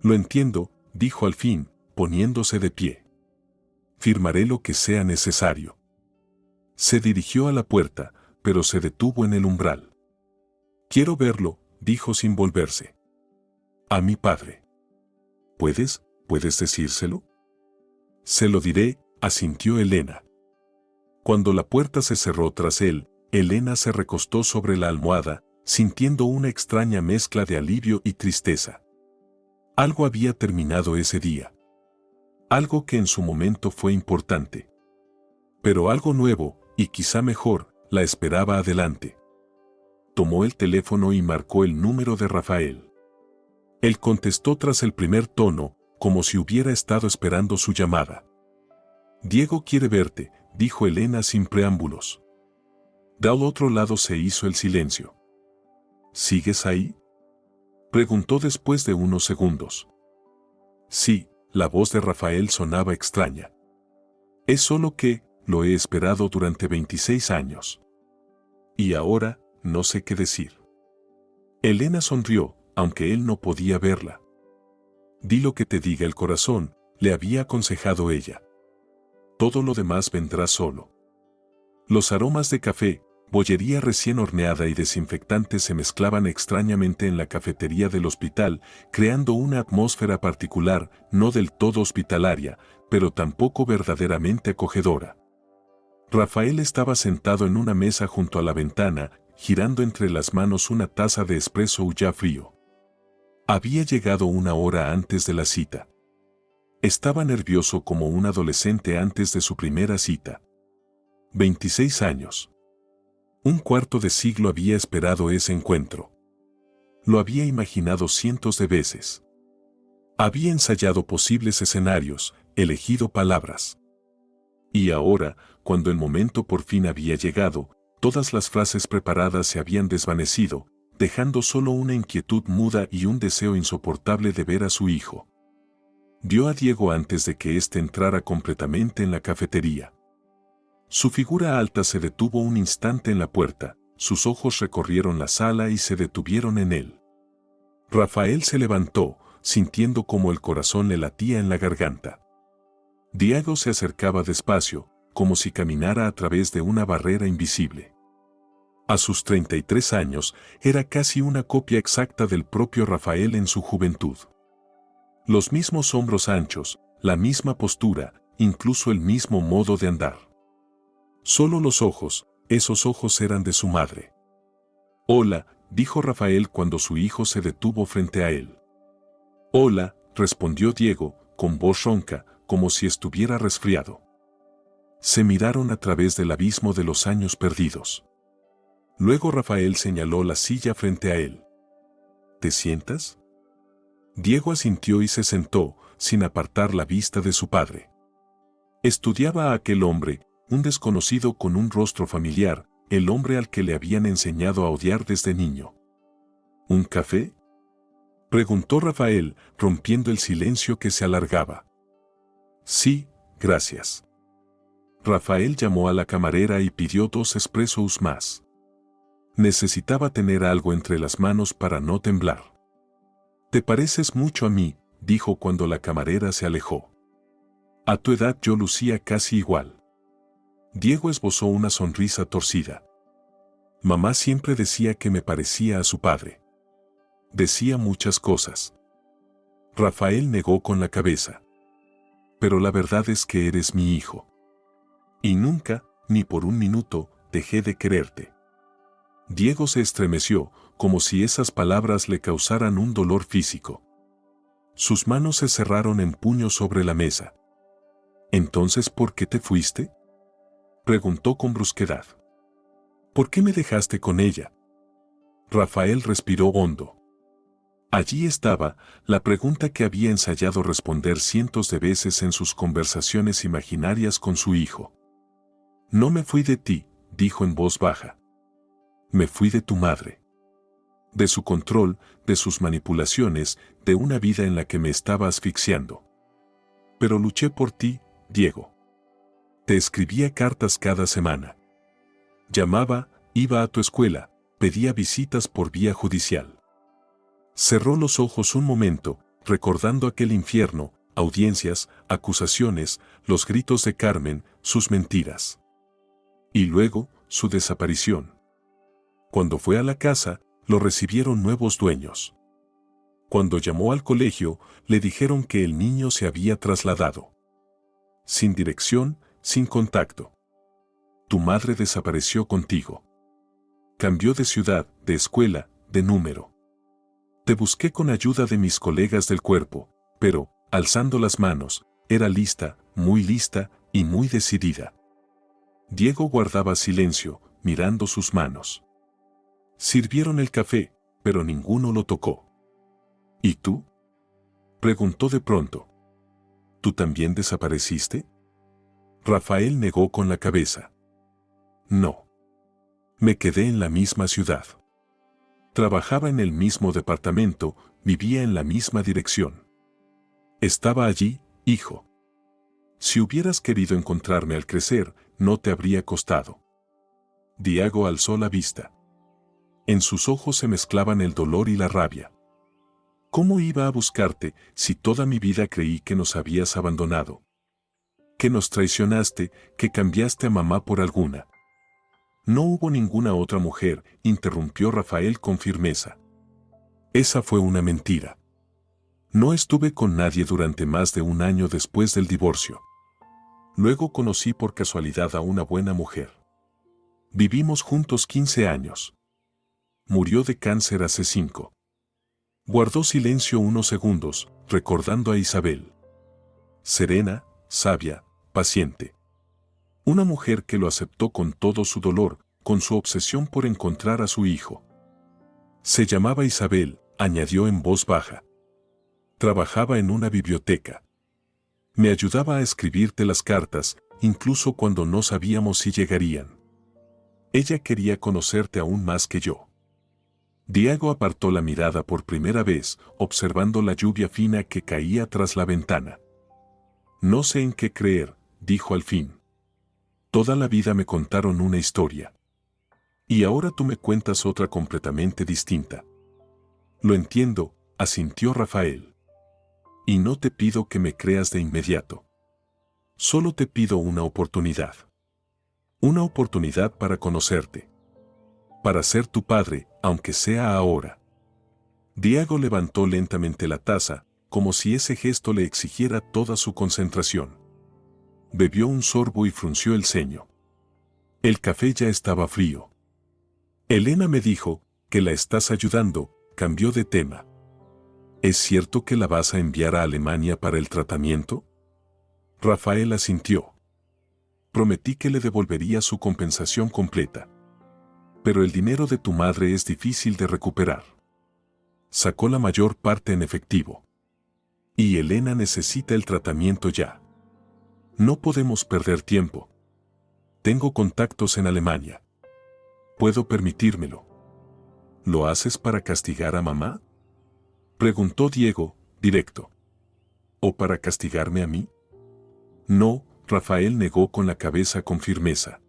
Lo entiendo, dijo al fin, poniéndose de pie. Firmaré lo que sea necesario. Se dirigió a la puerta, pero se detuvo en el umbral. Quiero verlo, dijo sin volverse. A mi padre. ¿Puedes decírselo? Se lo diré, asintió Elena. Cuando la puerta se cerró tras él, Elena se recostó sobre la almohada, sintiendo una extraña mezcla de alivio y tristeza. Algo había terminado ese día. Algo que en su momento fue importante. Pero algo nuevo, y quizá mejor, la esperaba adelante. Tomó el teléfono y marcó el número de Rafael. Él contestó tras el primer tono, como si hubiera estado esperando su llamada. Diego quiere verte, dijo Elena sin preámbulos. Del otro lado se hizo el silencio. ¿Sigues ahí?, preguntó después de unos segundos. Sí, la voz de Rafael sonaba extraña. Es solo que, lo he esperado durante 26 años. Y ahora, no sé qué decir. Elena sonrió, aunque él no podía verla. Di lo que te diga el corazón, le había aconsejado ella. Todo lo demás vendrá solo. Los aromas de café, bollería recién horneada y desinfectante se mezclaban extrañamente en la cafetería del hospital, creando una atmósfera particular, no del todo hospitalaria, pero tampoco verdaderamente acogedora. Rafael estaba sentado en una mesa junto a la ventana, girando entre las manos una taza de espresso ya frío. Había llegado una hora antes de la cita. Estaba nervioso como un adolescente antes de su primera cita. 26 años. Un cuarto de siglo había esperado ese encuentro. Lo había imaginado cientos de veces. Había ensayado posibles escenarios, elegido palabras. Y ahora, cuando el momento por fin había llegado, todas las frases preparadas se habían desvanecido, dejando solo una inquietud muda y un deseo insoportable de ver a su hijo. Vio a Diego antes de que éste entrara completamente en la cafetería. Su figura alta se detuvo un instante en la puerta, sus ojos recorrieron la sala y se detuvieron en él. Rafael se levantó, sintiendo como el corazón le latía en la garganta. Diego se acercaba despacio, como si caminara a través de una barrera invisible. A sus 33 años, era casi una copia exacta del propio Rafael en su juventud. Los mismos hombros anchos, la misma postura, incluso el mismo modo de andar. Solo los ojos, esos ojos eran de su madre. «Hola», dijo Rafael cuando su hijo se detuvo frente a él. «Hola», respondió Diego, con voz ronca, como si estuviera resfriado. Se miraron a través del abismo de los años perdidos. Luego Rafael señaló la silla frente a él. «¿Te sientas?». Diego asintió y se sentó, sin apartar la vista de su padre. Estudiaba a aquel hombre, un desconocido con un rostro familiar, el hombre al que le habían enseñado a odiar desde niño. «¿Un café?», preguntó Rafael, rompiendo el silencio que se alargaba. «Sí, gracias». Rafael llamó a la camarera y pidió 2 espressos más. Necesitaba tener algo entre las manos para no temblar. «Te pareces mucho a mí», dijo cuando la camarera se alejó. «A tu edad yo lucía casi igual». Diego esbozó una sonrisa torcida. «Mamá siempre decía que me parecía a su padre. Decía muchas cosas». Rafael negó con la cabeza. «Pero la verdad es que eres mi hijo. Y nunca, ni por un minuto, dejé de quererte». Diego se estremeció, como si esas palabras le causaran un dolor físico. Sus manos se cerraron en puños sobre la mesa. «¿Entonces por qué te fuiste?», preguntó con brusquedad. «¿Por qué me dejaste con ella?». Rafael respiró hondo. Allí estaba, la pregunta que había ensayado responder cientos de veces en sus conversaciones imaginarias con su hijo. «No me fui de ti», dijo en voz baja. «Me fui de tu madre. De su control, de sus manipulaciones, de una vida en la que me estaba asfixiando. Pero luché por ti, Diego. Te escribía cartas cada semana. Llamaba, iba a tu escuela, pedía visitas por vía judicial». Cerró los ojos un momento, recordando aquel infierno, audiencias, acusaciones, los gritos de Carmen, sus mentiras. Y luego, su desaparición. Cuando fue a la casa, lo recibieron nuevos dueños. Cuando llamó al colegio, le dijeron que el niño se había trasladado. Sin dirección, sin contacto. Tu madre desapareció contigo. Cambió de ciudad, de escuela, de número. Te busqué con ayuda de mis colegas del cuerpo, pero, alzando las manos, era lista, muy lista y muy decidida. Diego guardaba silencio, mirando sus manos. Sirvieron el café, pero ninguno lo tocó. ¿Y tú?, preguntó de pronto. ¿Tú también desapareciste? Rafael negó con la cabeza. No. Me quedé en la misma ciudad. Trabajaba en el mismo departamento, vivía en la misma dirección. Estaba allí, hijo. Si hubieras querido encontrarme al crecer, no te habría costado. Diego alzó la vista. En sus ojos se mezclaban el dolor y la rabia. ¿Cómo iba a buscarte si toda mi vida creí que nos habías abandonado? Que nos traicionaste, que cambiaste a mamá por alguna. No hubo ninguna otra mujer, interrumpió Rafael con firmeza. Esa fue una mentira. No estuve con nadie durante más de un año después del divorcio. Luego conocí por casualidad a una buena mujer. Vivimos juntos 15 años. Murió de cáncer hace 5. Guardó silencio unos segundos, recordando a Isabel. Serena, sabia, paciente. Una mujer que lo aceptó con todo su dolor, con su obsesión por encontrar a su hijo. Se llamaba Isabel, añadió en voz baja. Trabajaba en una biblioteca. Me ayudaba a escribirte las cartas, incluso cuando no sabíamos si llegarían. Ella quería conocerte aún más que yo. Diego apartó la mirada por primera vez, observando la lluvia fina que caía tras la ventana. No sé en qué creer, dijo al fin. Toda la vida me contaron una historia. Y ahora tú me cuentas otra completamente distinta. Lo entiendo, asintió Rafael. Y no te pido que me creas de inmediato. Solo te pido una oportunidad. Una oportunidad para conocerte. Para ser tu padre, aunque sea ahora. Diego levantó lentamente la taza, como si ese gesto le exigiera toda su concentración. Bebió un sorbo y frunció el ceño. El café ya estaba frío. Elena me dijo que la estás ayudando, cambió de tema. ¿Es cierto que la vas a enviar a Alemania para el tratamiento? Rafael asintió. Prometí que le devolvería su compensación completa. Pero el dinero de tu madre es difícil de recuperar. Sacó la mayor parte en efectivo. Y Elena necesita el tratamiento ya. No podemos perder tiempo. Tengo contactos en Alemania. Puedo permitírmelo. ¿Lo haces para castigar a mamá? Preguntó Diego, directo. ¿O para castigarme a mí? No, Rafael negó con la cabeza con firmeza.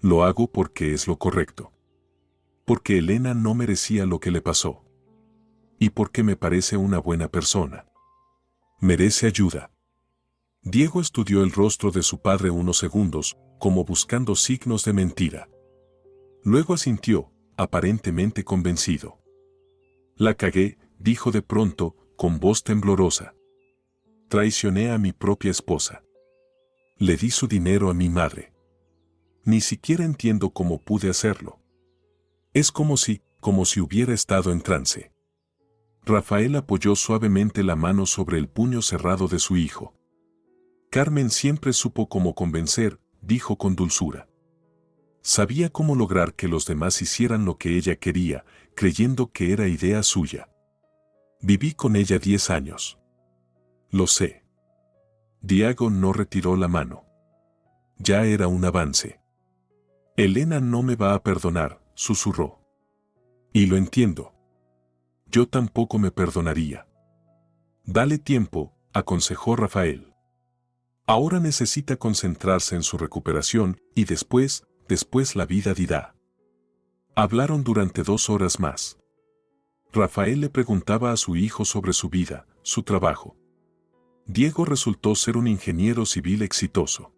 Lo hago porque es lo correcto. Porque Elena no merecía lo que le pasó. Y porque me parece una buena persona. Merece ayuda. Diego estudió el rostro de su padre unos segundos, como buscando signos de mentira. Luego asintió, aparentemente convencido. La cagué, dijo de pronto, con voz temblorosa. Traicioné a mi propia esposa. Le di su dinero a mi madre. Ni siquiera entiendo cómo pude hacerlo. Es como si hubiera estado en trance. Rafael apoyó suavemente la mano sobre el puño cerrado de su hijo. Carmen siempre supo cómo convencer, dijo con dulzura. Sabía cómo lograr que los demás hicieran lo que ella quería, creyendo que era idea suya. Viví con ella 10 años. Lo sé. Diego no retiró la mano. Ya era un avance. Elena no me va a perdonar, susurró. Y lo entiendo. Yo tampoco me perdonaría. Dale tiempo, aconsejó Rafael. Ahora necesita concentrarse en su recuperación y después la vida dirá. Hablaron durante 2 horas más. Rafael le preguntaba a su hijo sobre su vida, su trabajo. Diego resultó ser un ingeniero civil exitoso.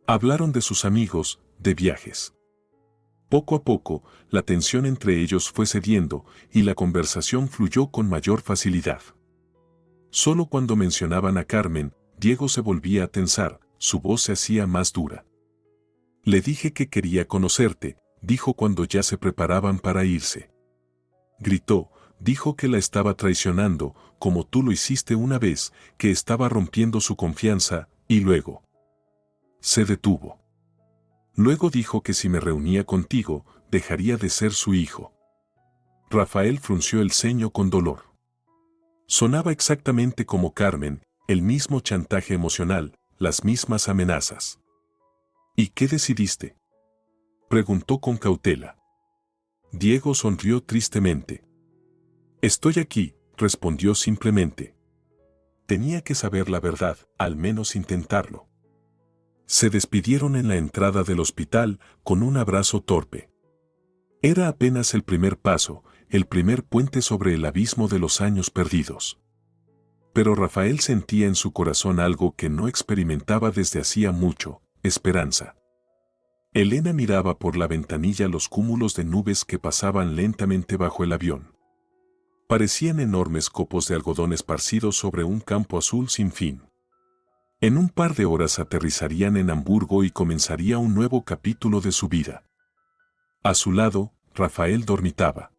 Hablaron de sus amigos, de viajes. Poco a poco, la tensión entre ellos fue cediendo y la conversación fluyó con mayor facilidad. Solo cuando mencionaban a Carmen, Diego se volvía a tensar, su voz se hacía más dura. Le dije que quería conocerte, dijo cuando ya se preparaban para irse. Gritó, dijo que la estaba traicionando, como tú lo hiciste una vez, que estaba rompiendo su confianza, y luego se detuvo. Luego dijo que si me reunía contigo, dejaría de ser su hijo. Rafael frunció el ceño con dolor. Sonaba exactamente como Carmen, el mismo chantaje emocional, las mismas amenazas. ¿Y qué decidiste?, preguntó con cautela. Diego sonrió tristemente. Estoy aquí, respondió simplemente. Tenía que saber la verdad, al menos intentarlo. Se despidieron en la entrada del hospital con un abrazo torpe. Era apenas el primer paso, el primer puente sobre el abismo de los años perdidos. Pero Rafael sentía en su corazón algo que no experimentaba desde hacía mucho: esperanza. Elena miraba por la ventanilla los cúmulos de nubes que pasaban lentamente bajo el avión. Parecían enormes copos de algodón esparcidos sobre un campo azul sin fin. En un par de horas aterrizarían en Hamburgo y comenzaría un nuevo capítulo de su vida. A su lado, Rafael dormitaba.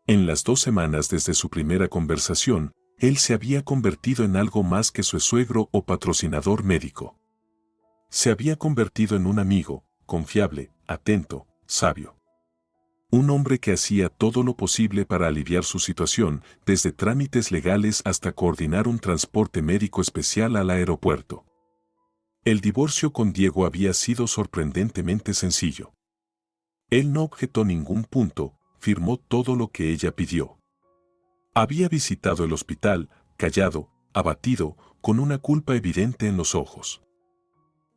En las 2 semanas desde su primera conversación, él se había convertido en algo más que su suegro o patrocinador médico. Se había convertido en un amigo, confiable, atento, sabio. Un hombre que hacía todo lo posible para aliviar su situación, desde trámites legales hasta coordinar un transporte médico especial al aeropuerto. El divorcio con Diego había sido sorprendentemente sencillo. Él no objetó ningún punto, firmó todo lo que ella pidió. Había visitado el hospital, callado, abatido, con una culpa evidente en los ojos.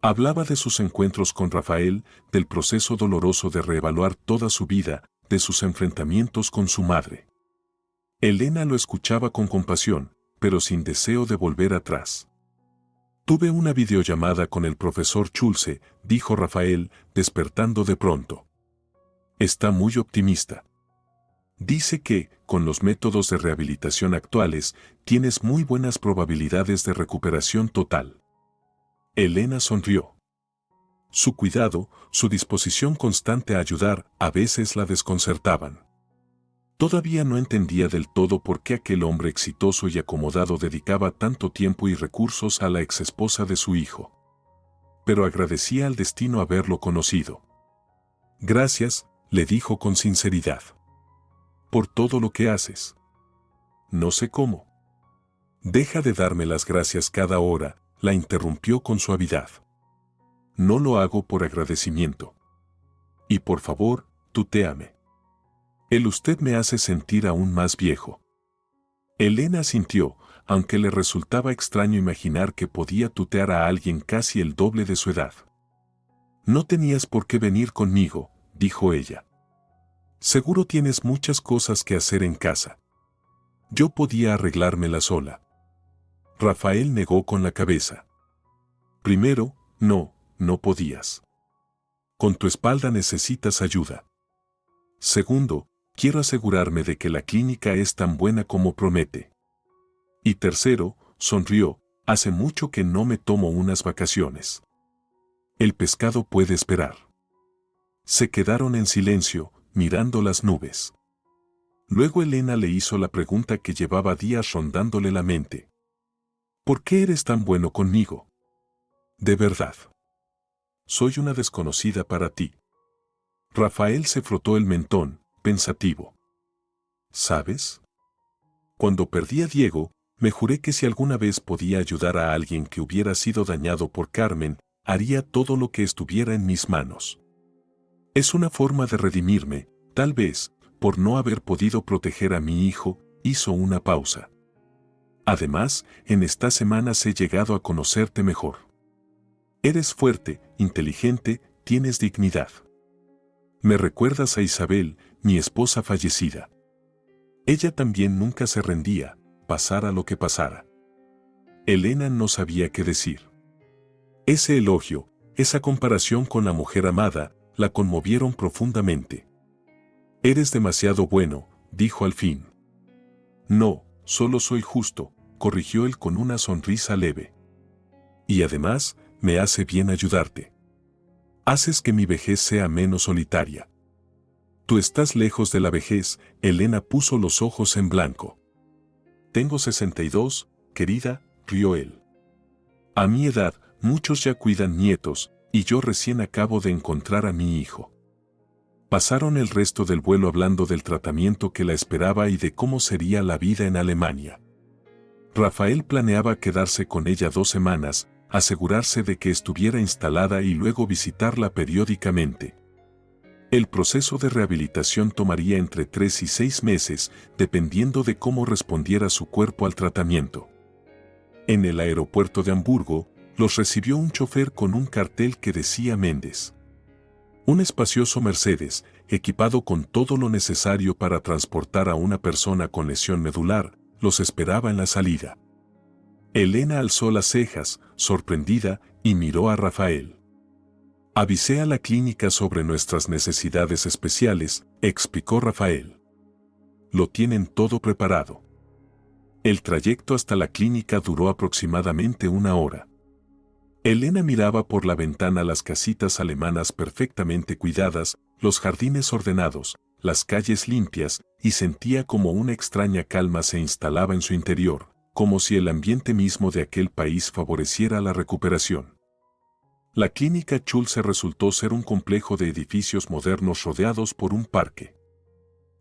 Hablaba de sus encuentros con Rafael, del proceso doloroso de reevaluar toda su vida, de sus enfrentamientos con su madre. Elena lo escuchaba con compasión, pero sin deseo de volver atrás. Tuve una videollamada con el profesor Schulze, dijo Rafael, despertando de pronto. Está muy optimista. Dice que, con los métodos de rehabilitación actuales, tienes muy buenas probabilidades de recuperación total. Elena sonrió. Su cuidado, su disposición constante a ayudar, a veces la desconcertaban. Todavía no entendía del todo por qué aquel hombre exitoso y acomodado dedicaba tanto tiempo y recursos a la exesposa de su hijo. Pero agradecía al destino haberlo conocido. Gracias, le dijo con sinceridad. Por todo lo que haces. No sé cómo. Deja de darme las gracias cada hora, la interrumpió con suavidad. No lo hago por agradecimiento. Y por favor, tutéame. Usted me hace sentir aún más viejo. Elena asintió, aunque le resultaba extraño imaginar que podía tutear a alguien casi el doble de su edad. No tenías por qué venir conmigo, dijo ella. Seguro tienes muchas cosas que hacer en casa. Yo podía arreglármela sola. Rafael negó con la cabeza. Primero, no podías. Con tu espalda necesitas ayuda. Segundo, quiero asegurarme de que la clínica es tan buena como promete. Y tercero, sonrió, hace mucho que no me tomo unas vacaciones. El pescado puede esperar. Se quedaron en silencio, mirando las nubes. Luego Elena le hizo la pregunta que llevaba días rondándole la mente. ¿Por qué eres tan bueno conmigo? De verdad. Soy una desconocida para ti. Rafael se frotó el mentón, pensativo. ¿Sabes? Cuando perdí a Diego, me juré que si alguna vez podía ayudar a alguien que hubiera sido dañado por Carmen, haría todo lo que estuviera en mis manos. Es una forma de redimirme, tal vez, por no haber podido proteger a mi hijo, hizo una pausa. Además, en estas semanas he llegado a conocerte mejor. Eres fuerte, inteligente, tienes dignidad. Me recuerdas a Isabel, mi esposa fallecida. Ella también nunca se rendía, pasara lo que pasara. Elena no sabía qué decir. Ese elogio, esa comparación con la mujer amada, la conmovieron profundamente. Eres demasiado bueno, dijo al fin. No, solo soy justo, corrigió él con una sonrisa leve. Y además, me hace bien ayudarte. Haces que mi vejez sea menos solitaria. Tú estás lejos de la vejez, Elena puso los ojos en blanco. Tengo 62, querida, rió él. A mi edad, muchos ya cuidan nietos, y yo recién acabo de encontrar a mi hijo. Pasaron el resto del vuelo hablando del tratamiento que la esperaba y de cómo sería la vida en Alemania. Rafael planeaba quedarse con ella 2 semanas, asegurarse de que estuviera instalada y luego visitarla periódicamente. El proceso de rehabilitación tomaría entre 3 y 6 meses, dependiendo de cómo respondiera su cuerpo al tratamiento. En el aeropuerto de Hamburgo, los recibió un chofer con un cartel que decía Méndez. Un espacioso Mercedes, equipado con todo lo necesario para transportar a una persona con lesión medular, los esperaba en la salida. Elena alzó las cejas, sorprendida, y miró a Rafael. Avisé a la clínica sobre nuestras necesidades especiales, explicó Rafael. Lo tienen todo preparado. El trayecto hasta la clínica duró aproximadamente 1 hora. Elena miraba por la ventana las casitas alemanas perfectamente cuidadas, los jardines ordenados, las calles limpias, y sentía como una extraña calma se instalaba en su interior, como si el ambiente mismo de aquel país favoreciera la recuperación. La clínica Schulze resultó ser un complejo de edificios modernos rodeados por un parque.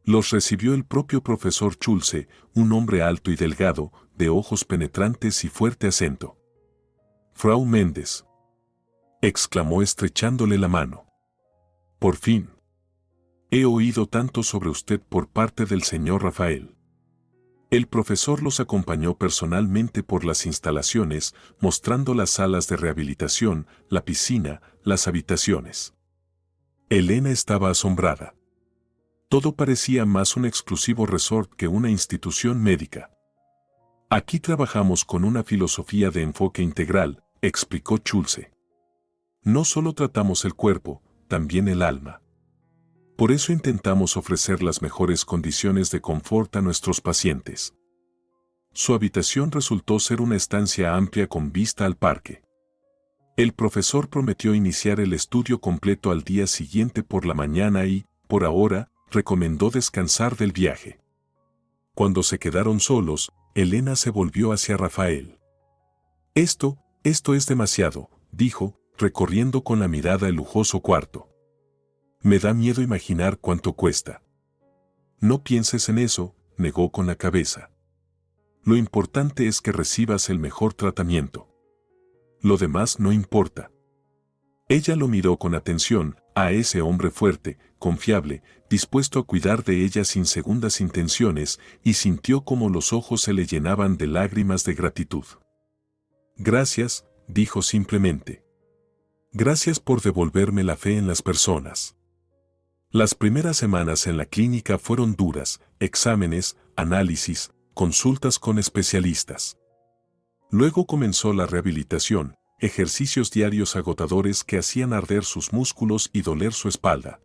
Los recibió el propio profesor Schulze, un hombre alto y delgado, de ojos penetrantes y fuerte acento. «Frau Méndez», exclamó estrechándole la mano. «Por fin. He oído tanto sobre usted por parte del señor Rafael». El profesor los acompañó personalmente por las instalaciones, mostrando las salas de rehabilitación, la piscina, las habitaciones. Elena estaba asombrada. Todo parecía más un exclusivo resort que una institución médica. «Aquí trabajamos con una filosofía de enfoque integral», explicó Schulze. «No solo tratamos el cuerpo, también el alma. Por eso intentamos ofrecer las mejores condiciones de confort a nuestros pacientes». Su habitación resultó ser una estancia amplia con vista al parque. El profesor prometió iniciar el estudio completo al día siguiente por la mañana y, por ahora, recomendó descansar del viaje. Cuando se quedaron solos, Elena se volvió hacia Rafael. Esto es demasiado», dijo, recorriendo con la mirada el lujoso cuarto. «Me da miedo imaginar cuánto cuesta». «No pienses en eso», negó con la cabeza. «Lo importante es que recibas el mejor tratamiento. Lo demás no importa». Ella lo miró con atención, a ese hombre fuerte, confiable, dispuesto a cuidar de ella sin segundas intenciones, y sintió como los ojos se le llenaban de lágrimas de gratitud. «Gracias», dijo simplemente. «Gracias por devolverme la fe en las personas». Las primeras semanas en la clínica fueron duras, exámenes, análisis, consultas con especialistas. Luego comenzó la rehabilitación, ejercicios diarios agotadores que hacían arder sus músculos y doler su espalda.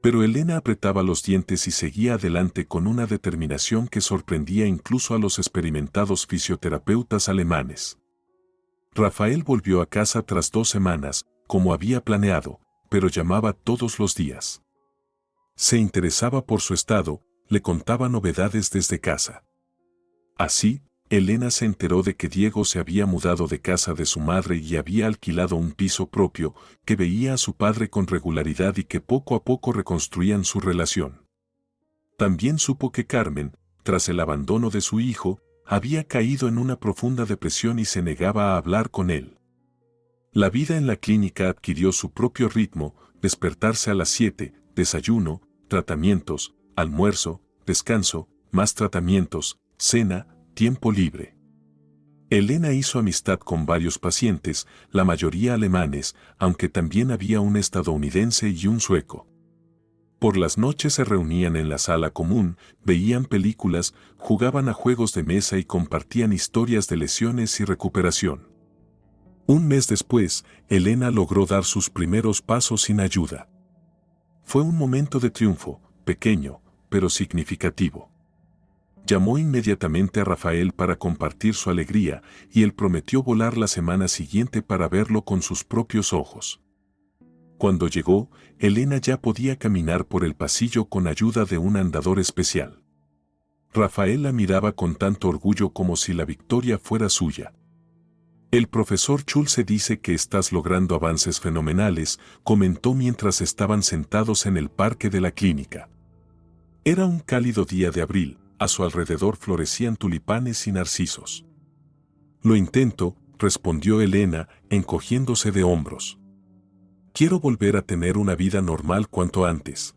Pero Elena apretaba los dientes y seguía adelante con una determinación que sorprendía incluso a los experimentados fisioterapeutas alemanes. Rafael volvió a casa tras 2 semanas, como había planeado, pero llamaba todos los días. Se interesaba por su estado, le contaba novedades desde casa. Así, Elena se enteró de que Diego se había mudado de casa de su madre y había alquilado un piso propio, que veía a su padre con regularidad y que poco a poco reconstruían su relación. También supo que Carmen, tras el abandono de su hijo, había caído en una profunda depresión y se negaba a hablar con él. La vida en la clínica adquirió su propio ritmo, despertarse a las 7, desayuno, tratamientos, almuerzo, descanso, más tratamientos, cena, tiempo libre. Elena hizo amistad con varios pacientes, la mayoría alemanes, aunque también había un estadounidense y un sueco. Por las noches se reunían en la sala común, veían películas, jugaban a juegos de mesa y compartían historias de lesiones y recuperación. Un mes después, Elena logró dar sus primeros pasos sin ayuda. Fue un momento de triunfo, pequeño, pero significativo. Llamó inmediatamente a Rafael para compartir su alegría y él prometió volar la semana siguiente para verlo con sus propios ojos. Cuando llegó, Elena ya podía caminar por el pasillo con ayuda de un andador especial. Rafael la miraba con tanto orgullo como si la victoria fuera suya. «El profesor Schulze dice que estás logrando avances fenomenales», comentó mientras estaban sentados en el parque de la clínica. Era un cálido día de abril. A su alrededor florecían tulipanes y narcisos. «Lo intento», respondió Elena, encogiéndose de hombros. «Quiero volver a tener una vida normal cuanto antes».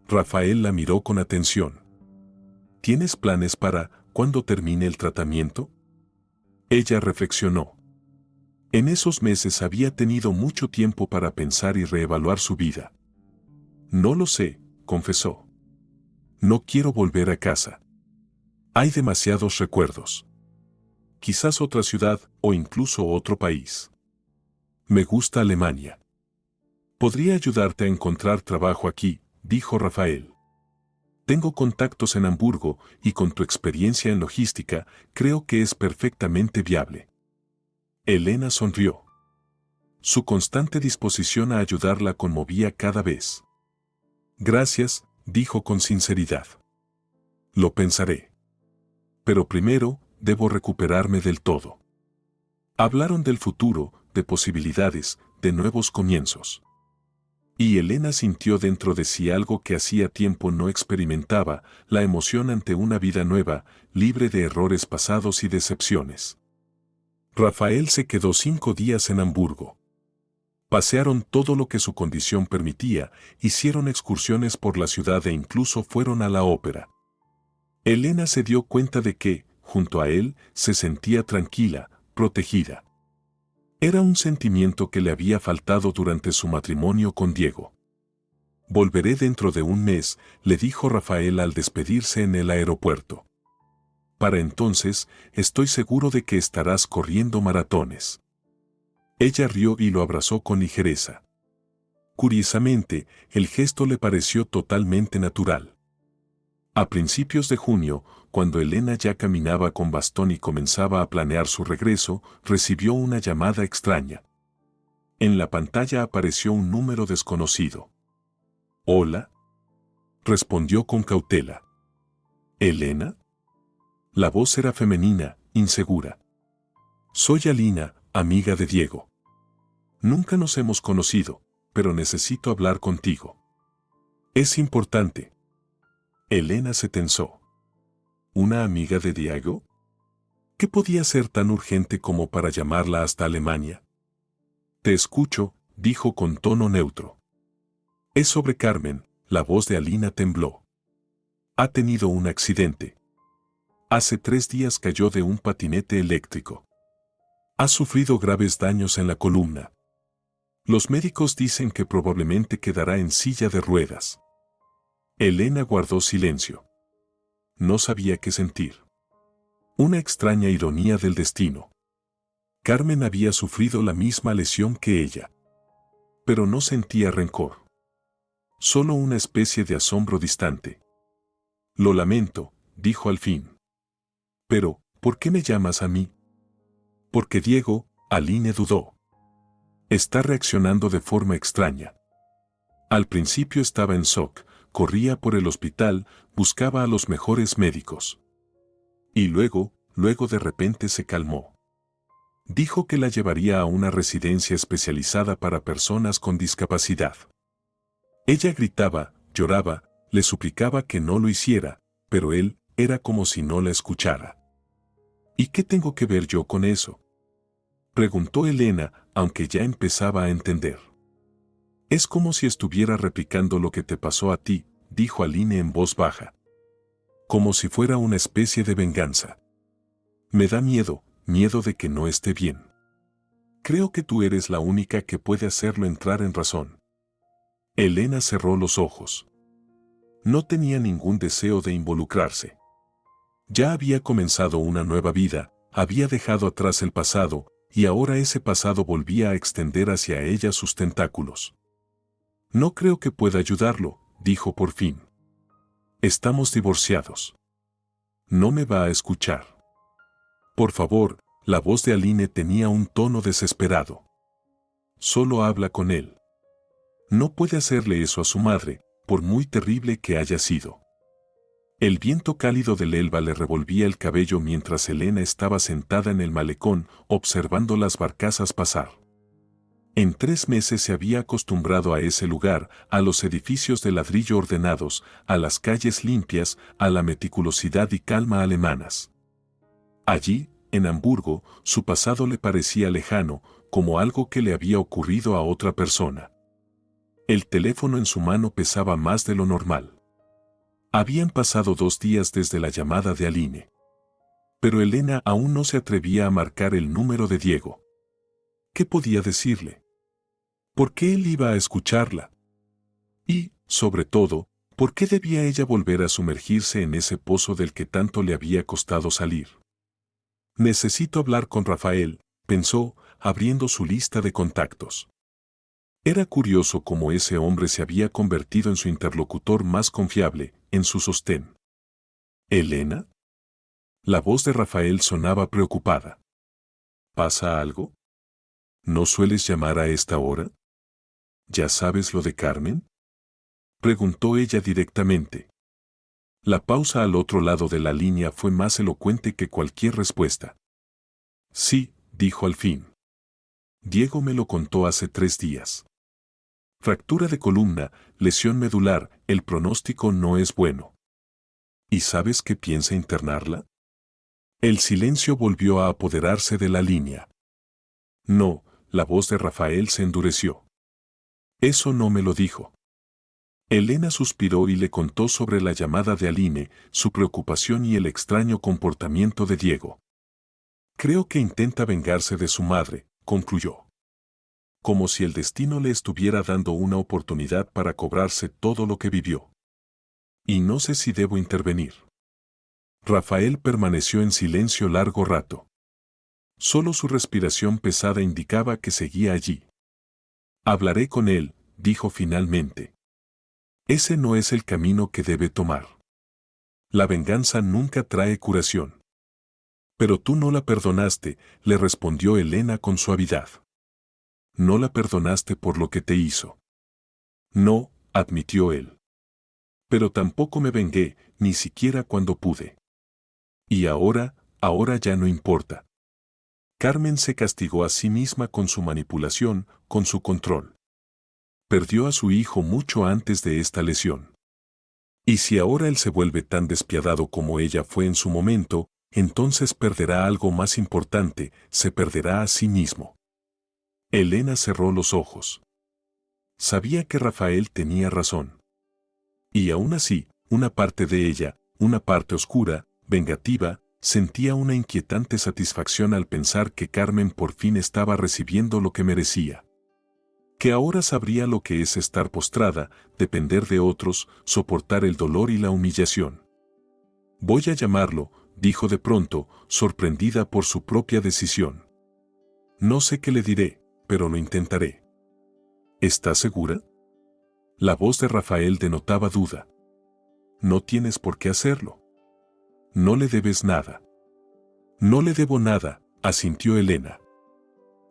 Rafael la miró con atención. «¿Tienes planes para cuando termine el tratamiento?». Ella reflexionó. En esos meses había tenido mucho tiempo para pensar y reevaluar su vida. «No lo sé», confesó. «No quiero volver a casa. Hay demasiados recuerdos. Quizás otra ciudad o incluso otro país. Me gusta Alemania». Podría ayudarte a encontrar trabajo aquí, dijo Rafael. Tengo contactos en Hamburgo y con tu experiencia en logística, creo que es perfectamente viable. Elena sonrió. Su constante disposición a ayudarla conmovía cada vez. Gracias, dijo con sinceridad. Lo pensaré. Pero primero, debo recuperarme del todo. Hablaron del futuro, de posibilidades, de nuevos comienzos. Y Elena sintió dentro de sí algo que hacía tiempo no experimentaba, la emoción ante una vida nueva, libre de errores pasados y decepciones. Rafael se quedó 5 días en Hamburgo. Pasearon todo lo que su condición permitía, hicieron excursiones por la ciudad e incluso fueron a la ópera. Elena se dio cuenta de que, junto a él, se sentía tranquila, protegida. Era un sentimiento que le había faltado durante su matrimonio con Diego. Volveré dentro de un mes, le dijo Rafael al despedirse en el aeropuerto. Para entonces, estoy seguro de que estarás corriendo maratones. Ella rió y lo abrazó con ligereza. Curiosamente, el gesto le pareció totalmente natural. A principios de junio, cuando Elena ya caminaba con bastón y comenzaba a planear su regreso, recibió una llamada extraña. En la pantalla apareció un número desconocido. «¿Hola?», respondió con cautela. «¿Elena?». La voz era femenina, insegura. «Soy Alina, amiga de Diego. Nunca nos hemos conocido, pero necesito hablar contigo. Es importante». Elena se tensó. ¿Una amiga de Diego? ¿Qué podía ser tan urgente como para llamarla hasta Alemania? Te escucho, dijo con tono neutro. Es sobre Carmen, la voz de Alina tembló. Ha tenido un accidente. Hace 3 días cayó de un patinete eléctrico. Ha sufrido graves daños en la columna. Los médicos dicen que probablemente quedará en silla de ruedas. Elena guardó silencio. No sabía qué sentir. Una extraña ironía del destino. Carmen había sufrido la misma lesión que ella. Pero no sentía rencor. Solo una especie de asombro distante. Lo lamento, dijo al fin. Pero, ¿por qué me llamas a mí? Porque Diego, Aline dudó. Está reaccionando de forma extraña. Al principio estaba en shock. Corría por el hospital, buscaba a los mejores médicos. Y luego de repente se calmó. Dijo que la llevaría a una residencia especializada para personas con discapacidad. Ella gritaba, lloraba, le suplicaba que no lo hiciera, pero él era como si no la escuchara. ¿Y qué tengo que ver yo con eso?, preguntó Elena, aunque ya empezaba a entender. Es como si estuviera replicando lo que te pasó a ti, dijo Aline en voz baja. Como si fuera una especie de venganza. Me da miedo de que no esté bien. Creo que tú eres la única que puede hacerlo entrar en razón. Elena cerró los ojos. No tenía ningún deseo de involucrarse. Ya había comenzado una nueva vida, había dejado atrás el pasado, y ahora ese pasado volvía a extender hacia ella sus tentáculos. No creo que pueda ayudarlo, dijo por fin. Estamos divorciados. No me va a escuchar. Por favor, la voz de Aline tenía un tono desesperado. Solo habla con él. No puede hacerle eso a su madre, por muy terrible que haya sido. El viento cálido del Elba le revolvía el cabello mientras Elena estaba sentada en el malecón, observando las barcazas pasar. En 3 meses se había acostumbrado a ese lugar, a los edificios de ladrillo ordenados, a las calles limpias, a la meticulosidad y calma alemanas. Allí, en Hamburgo, su pasado le parecía lejano, como algo que le había ocurrido a otra persona. El teléfono en su mano pesaba más de lo normal. Habían pasado 2 días desde la llamada de Aline. Pero Elena aún no se atrevía a marcar el número de Diego. ¿Qué podía decirle? ¿Por qué él iba a escucharla? Y, sobre todo, ¿por qué debía ella volver a sumergirse en ese pozo del que tanto le había costado salir? Necesito hablar con Rafael, pensó, abriendo su lista de contactos. Era curioso cómo ese hombre se había convertido en su interlocutor más confiable, en su sostén. ¿Elena? La voz de Rafael sonaba preocupada. ¿Pasa algo? ¿No sueles llamar a esta hora? ¿Ya sabes lo de Carmen? Preguntó ella directamente. La pausa al otro lado de la línea fue más elocuente que cualquier respuesta. Sí, dijo al fin. Diego me lo contó hace 3 días. Fractura de columna, lesión medular, el pronóstico no es bueno. ¿Y sabes que piensa internarla? El silencio volvió a apoderarse de la línea. No, la voz de Rafael se endureció. Eso no me lo dijo. Elena suspiró y le contó sobre la llamada de Aline, su preocupación y el extraño comportamiento de Diego. Creo que intenta vengarse de su madre, concluyó. Como si el destino le estuviera dando una oportunidad para cobrarse todo lo que vivió. Y no sé si debo intervenir. Rafael permaneció en silencio largo rato. Solo su respiración pesada indicaba que seguía allí. Hablaré con él, dijo finalmente. Ese no es el camino que debe tomar. La venganza nunca trae curación. Pero tú no la perdonaste, le respondió Elena con suavidad. No la perdonaste por lo que te hizo. No, admitió él. Pero tampoco me vengué, ni siquiera cuando pude. Y ahora ya no importa. Carmen se castigó a sí misma con su manipulación, con su control. Perdió a su hijo mucho antes de esta lesión. Y si ahora él se vuelve tan despiadado como ella fue en su momento, entonces perderá algo más importante, se perderá a sí mismo. Elena cerró los ojos. Sabía que Rafael tenía razón. Y aún así, una parte de ella, una parte oscura, vengativa, sentía una inquietante satisfacción al pensar que Carmen por fin estaba recibiendo lo que merecía. Que ahora sabría lo que es estar postrada, depender de otros, soportar el dolor y la humillación. Voy a llamarlo, dijo de pronto, sorprendida por su propia decisión. No sé qué le diré, pero lo intentaré. ¿Estás segura? La voz de Rafael denotaba duda. No tienes por qué hacerlo. No le debes nada. No le debo nada, asintió Elena.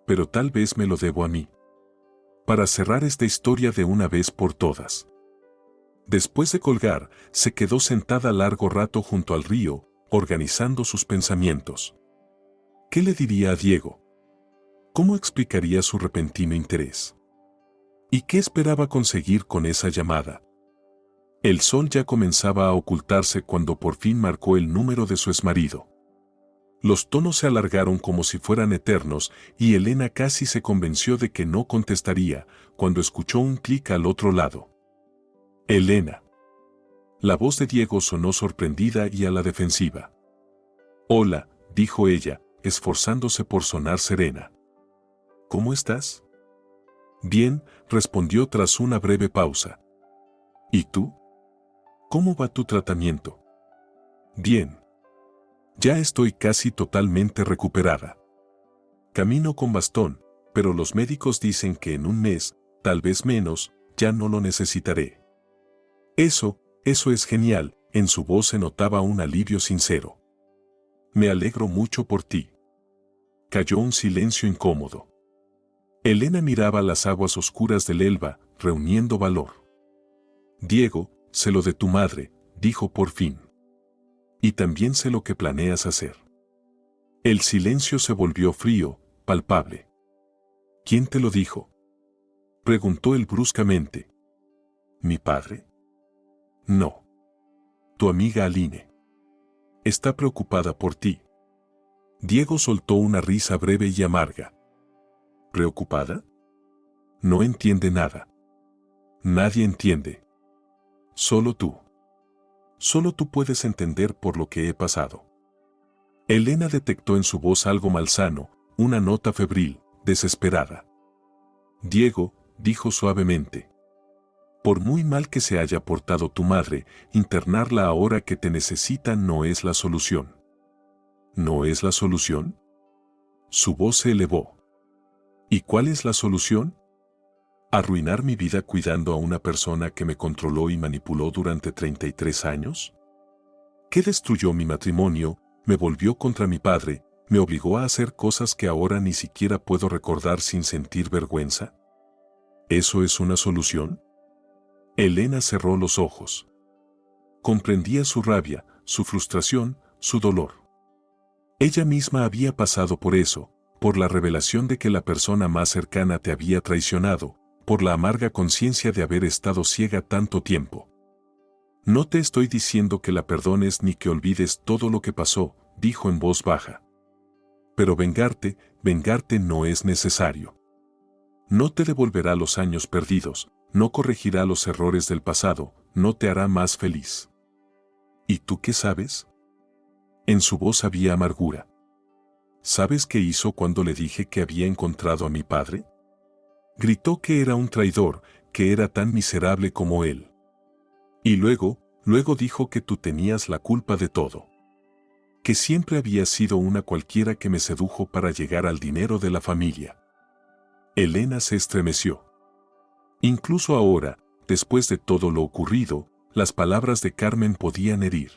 Pero tal vez me lo debo a mí. Para cerrar esta historia de una vez por todas. Después de colgar, se quedó sentada largo rato junto al río, organizando sus pensamientos. ¿Qué le diría a Diego? ¿Cómo explicaría su repentino interés? ¿Y qué esperaba conseguir con esa llamada? El sol ya comenzaba a ocultarse cuando por fin marcó el número de su exmarido. Los tonos se alargaron como si fueran eternos y Elena casi se convenció de que no contestaría cuando escuchó un clic al otro lado. Elena. La voz de Diego sonó sorprendida y a la defensiva. Hola, dijo ella, esforzándose por sonar serena. ¿Cómo estás? Bien, respondió tras una breve pausa. ¿Y tú? ¿Cómo va tu tratamiento? Bien. Ya estoy casi totalmente recuperada. Camino con bastón, pero los médicos dicen que en un mes, tal vez menos, ya no lo necesitaré. Eso es genial, en su voz se notaba un alivio sincero. Me alegro mucho por ti. Cayó un silencio incómodo. Elena miraba las aguas oscuras del Elba, reuniendo valor. Diego, sé lo de tu madre, dijo por fin. Y también sé lo que planeas hacer. El silencio se volvió frío, palpable. ¿Quién te lo dijo? Preguntó él bruscamente. ¿Mi padre? No. Tu amiga Aline. Está preocupada por ti. Diego soltó una risa breve y amarga. ¿Preocupada? No entiende nada. Nadie entiende. Solo tú. Solo tú puedes entender por lo que he pasado. Elena detectó en su voz algo malsano, una nota febril, desesperada. Diego, dijo suavemente. Por muy mal que se haya portado tu madre, internarla ahora que te necesita no es la solución. ¿No es la solución? Su voz se elevó. ¿Y cuál es la solución? ¿Arruinar mi vida cuidando a una persona que me controló y manipuló durante 33 años? ¿Qué destruyó mi matrimonio, me volvió contra mi padre, me obligó a hacer cosas que ahora ni siquiera puedo recordar sin sentir vergüenza? ¿Eso es una solución? Elena cerró los ojos. Comprendía su rabia, su frustración, su dolor. Ella misma había pasado por eso, por la revelación de que la persona más cercana te había traicionado, por la amarga conciencia de haber estado ciega tanto tiempo. No te estoy diciendo que la perdones ni que olvides todo lo que pasó, dijo en voz baja. Pero vengarte no es necesario. No te devolverá los años perdidos, no corregirá los errores del pasado, no te hará más feliz. ¿Y tú qué sabes? En su voz había amargura. ¿Sabes qué hizo cuando le dije que había encontrado a mi padre? Gritó que era un traidor, que era tan miserable como él. Y luego dijo que tú tenías la culpa de todo. Que siempre había sido una cualquiera que me sedujo para llegar al dinero de la familia. Elena se estremeció. Incluso ahora, después de todo lo ocurrido, las palabras de Carmen podían herir.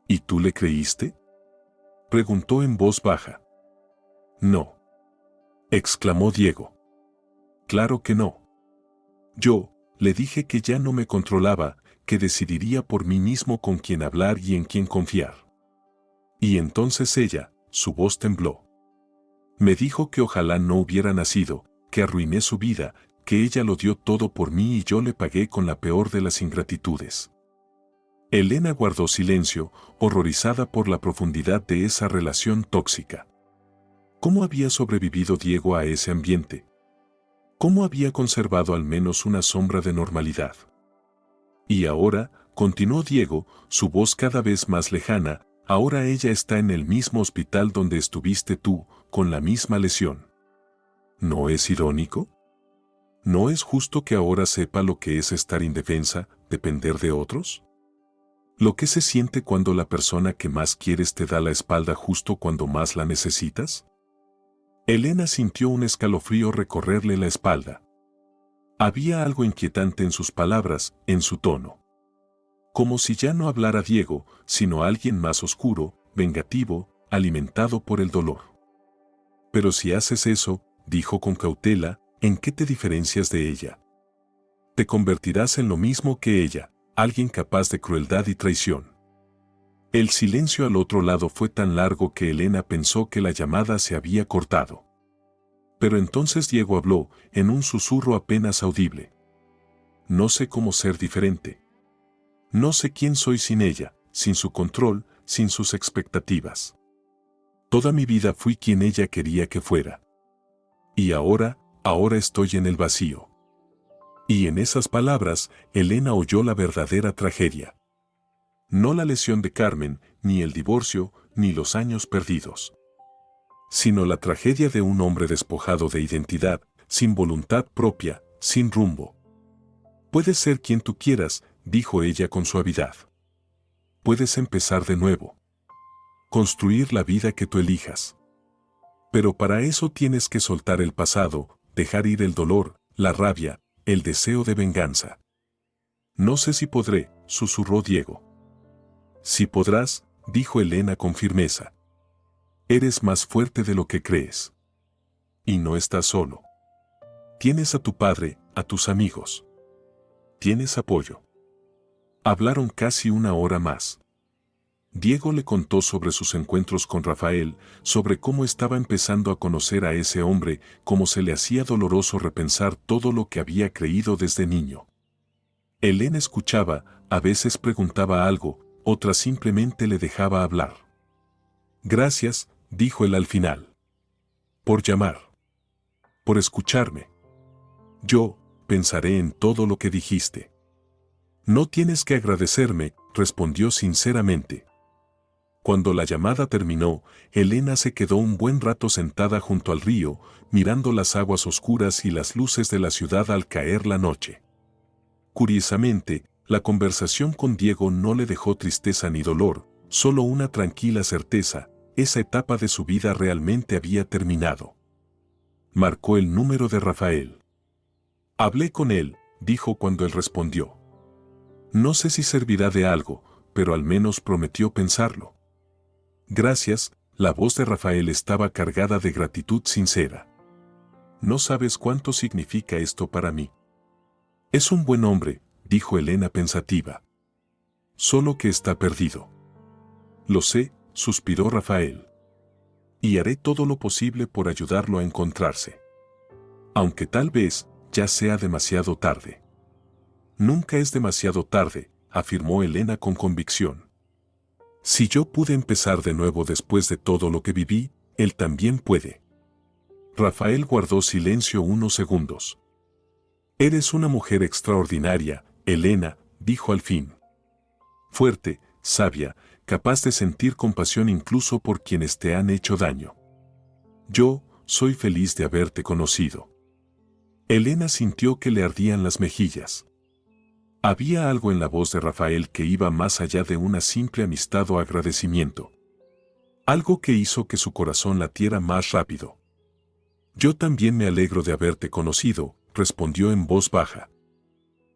¿Y tú le creíste? Preguntó en voz baja. No, exclamó Diego. Claro que no. Yo le dije que ya no me controlaba, que decidiría por mí mismo con quién hablar y en quién confiar. Y entonces ella, su voz tembló. Me dijo que ojalá no hubiera nacido, que arruiné su vida, que ella lo dio todo por mí y yo le pagué con la peor de las ingratitudes. Elena guardó silencio, horrorizada por la profundidad de esa relación tóxica. ¿Cómo había sobrevivido Diego a ese ambiente? ¿Cómo había conservado al menos una sombra de normalidad? Y ahora, continuó Diego, su voz cada vez más lejana, ahora ella está en el mismo hospital donde estuviste tú, con la misma lesión. ¿No es irónico? ¿No es justo que ahora sepa lo que es estar indefensa, depender de otros? ¿Lo que se siente cuando la persona que más quieres te da la espalda justo cuando más la necesitas? Elena sintió un escalofrío recorrerle la espalda. Había algo inquietante en sus palabras, en su tono. Como si ya no hablara Diego, sino alguien más oscuro, vengativo, alimentado por el dolor. Pero si haces eso, dijo con cautela, ¿en qué te diferencias de ella? Te convertirás en lo mismo que ella, alguien capaz de crueldad y traición. El silencio al otro lado fue tan largo que Elena pensó que la llamada se había cortado. Pero entonces Diego habló, en un susurro apenas audible. No sé cómo ser diferente. No sé quién soy sin ella, sin su control, sin sus expectativas. Toda mi vida fui quien ella quería que fuera. Y ahora estoy en el vacío. Y en esas palabras, Elena oyó la verdadera tragedia. No la lesión de Carmen, ni el divorcio, ni los años perdidos. Sino la tragedia de un hombre despojado de identidad, sin voluntad propia, sin rumbo. Puedes ser quien tú quieras, dijo ella con suavidad. Puedes empezar de nuevo. Construir la vida que tú elijas. Pero para eso tienes que soltar el pasado, dejar ir el dolor, la rabia, el deseo de venganza. No sé si podré, susurró Diego. Si podrás, dijo Elena con firmeza. Eres más fuerte de lo que crees. Y no estás solo. Tienes a tu padre, a tus amigos. Tienes apoyo. Hablaron casi una hora más. Diego le contó sobre sus encuentros con Rafael, sobre cómo estaba empezando a conocer a ese hombre, cómo se le hacía doloroso repensar todo lo que había creído desde niño. Elena escuchaba, a veces preguntaba algo, otras simplemente le dejaba hablar. Gracias, dijo él al final. Por llamar. Por escucharme. Yo pensaré en todo lo que dijiste. No tienes que agradecerme, respondió sinceramente. Cuando la llamada terminó, Elena se quedó un buen rato sentada junto al río, mirando las aguas oscuras y las luces de la ciudad al caer la noche. Curiosamente, la conversación con Diego no le dejó tristeza ni dolor, solo una tranquila certeza, esa etapa de su vida realmente había terminado. Marcó el número de Rafael. Hablé con él, dijo cuando él respondió. No sé si servirá de algo, pero al menos prometió pensarlo. Gracias, la voz de Rafael estaba cargada de gratitud sincera. No sabes cuánto significa esto para mí. Es un buen hombre, dijo Elena pensativa. Solo que está perdido. Lo sé, suspiró Rafael. Y haré todo lo posible por ayudarlo a encontrarse. Aunque tal vez ya sea demasiado tarde. Nunca es demasiado tarde, afirmó Elena con convicción. Si yo pude empezar de nuevo después de todo lo que viví, él también puede. Rafael guardó silencio unos segundos. Eres una mujer extraordinaria, Elena, dijo al fin. Fuerte, sabia, capaz de sentir compasión incluso por quienes te han hecho daño. Yo soy feliz de haberte conocido. Elena sintió que le ardían las mejillas. Había algo en la voz de Rafael que iba más allá de una simple amistad o agradecimiento. Algo que hizo que su corazón latiera más rápido. Yo también me alegro de haberte conocido, respondió en voz baja.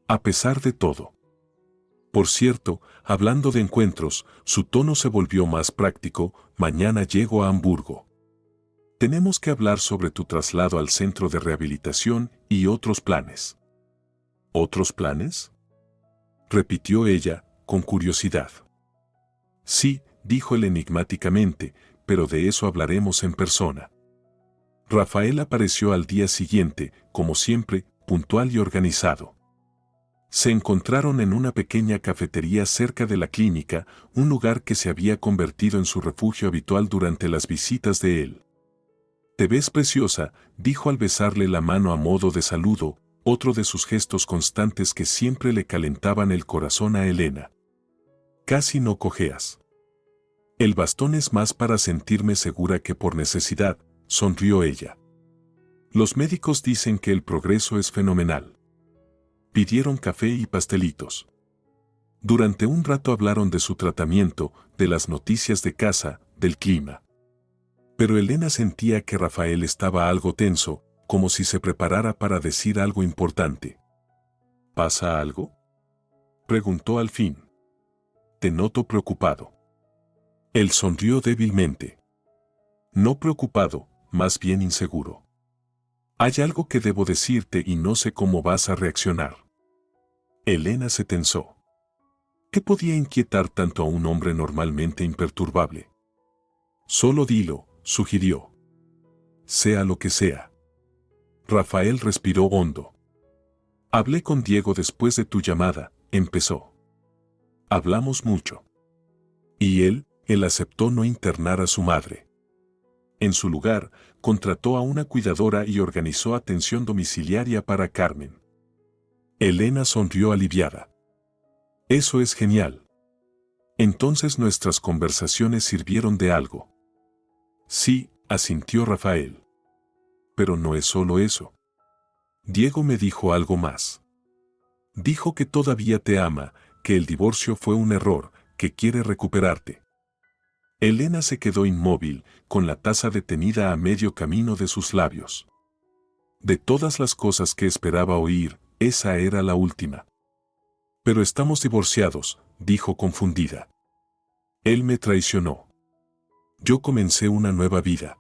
A pesar de todo. Por cierto, hablando de encuentros, su tono se volvió más práctico, mañana llego a Hamburgo. Tenemos que hablar sobre tu traslado al centro de rehabilitación y otros planes. ¿Otros planes?, repitió ella, con curiosidad. Sí, dijo él enigmáticamente, pero de eso hablaremos en persona. Rafael apareció al día siguiente, como siempre, puntual y organizado. Se encontraron en una pequeña cafetería cerca de la clínica, un lugar que se había convertido en su refugio habitual durante las visitas de él. Te ves preciosa, dijo al besarle la mano a modo de saludo, otro de sus gestos constantes que siempre le calentaban el corazón a Elena. Casi no cojeas. El bastón es más para sentirme segura que por necesidad, sonrió ella. Los médicos dicen que el progreso es fenomenal. Pidieron café y pastelitos. Durante un rato hablaron de su tratamiento, de las noticias de casa, del clima. Pero Elena sentía que Rafael estaba algo tenso, como si se preparara para decir algo importante. ¿Pasa algo?, preguntó al fin. Te noto preocupado. Él sonrió débilmente. No preocupado, más bien inseguro. Hay algo que debo decirte y no sé cómo vas a reaccionar. Elena se tensó. ¿Qué podía inquietar tanto a un hombre normalmente imperturbable? Solo dilo, sugirió. Sea lo que sea. Rafael respiró hondo. Hablé con Diego después de tu llamada, empezó. Hablamos mucho. Y él aceptó no internar a su madre. En su lugar, contrató a una cuidadora y organizó atención domiciliaria para Carmen. Elena sonrió aliviada. Eso es genial. Entonces nuestras conversaciones sirvieron de algo. Sí, asintió Rafael. Pero no es solo eso. Diego me dijo algo más. Dijo que todavía te ama, que el divorcio fue un error, que quiere recuperarte. Elena se quedó inmóvil, con la taza detenida a medio camino de sus labios. De todas las cosas que esperaba oír, esa era la última. Pero estamos divorciados, dijo confundida. Él me traicionó. Yo comencé una nueva vida.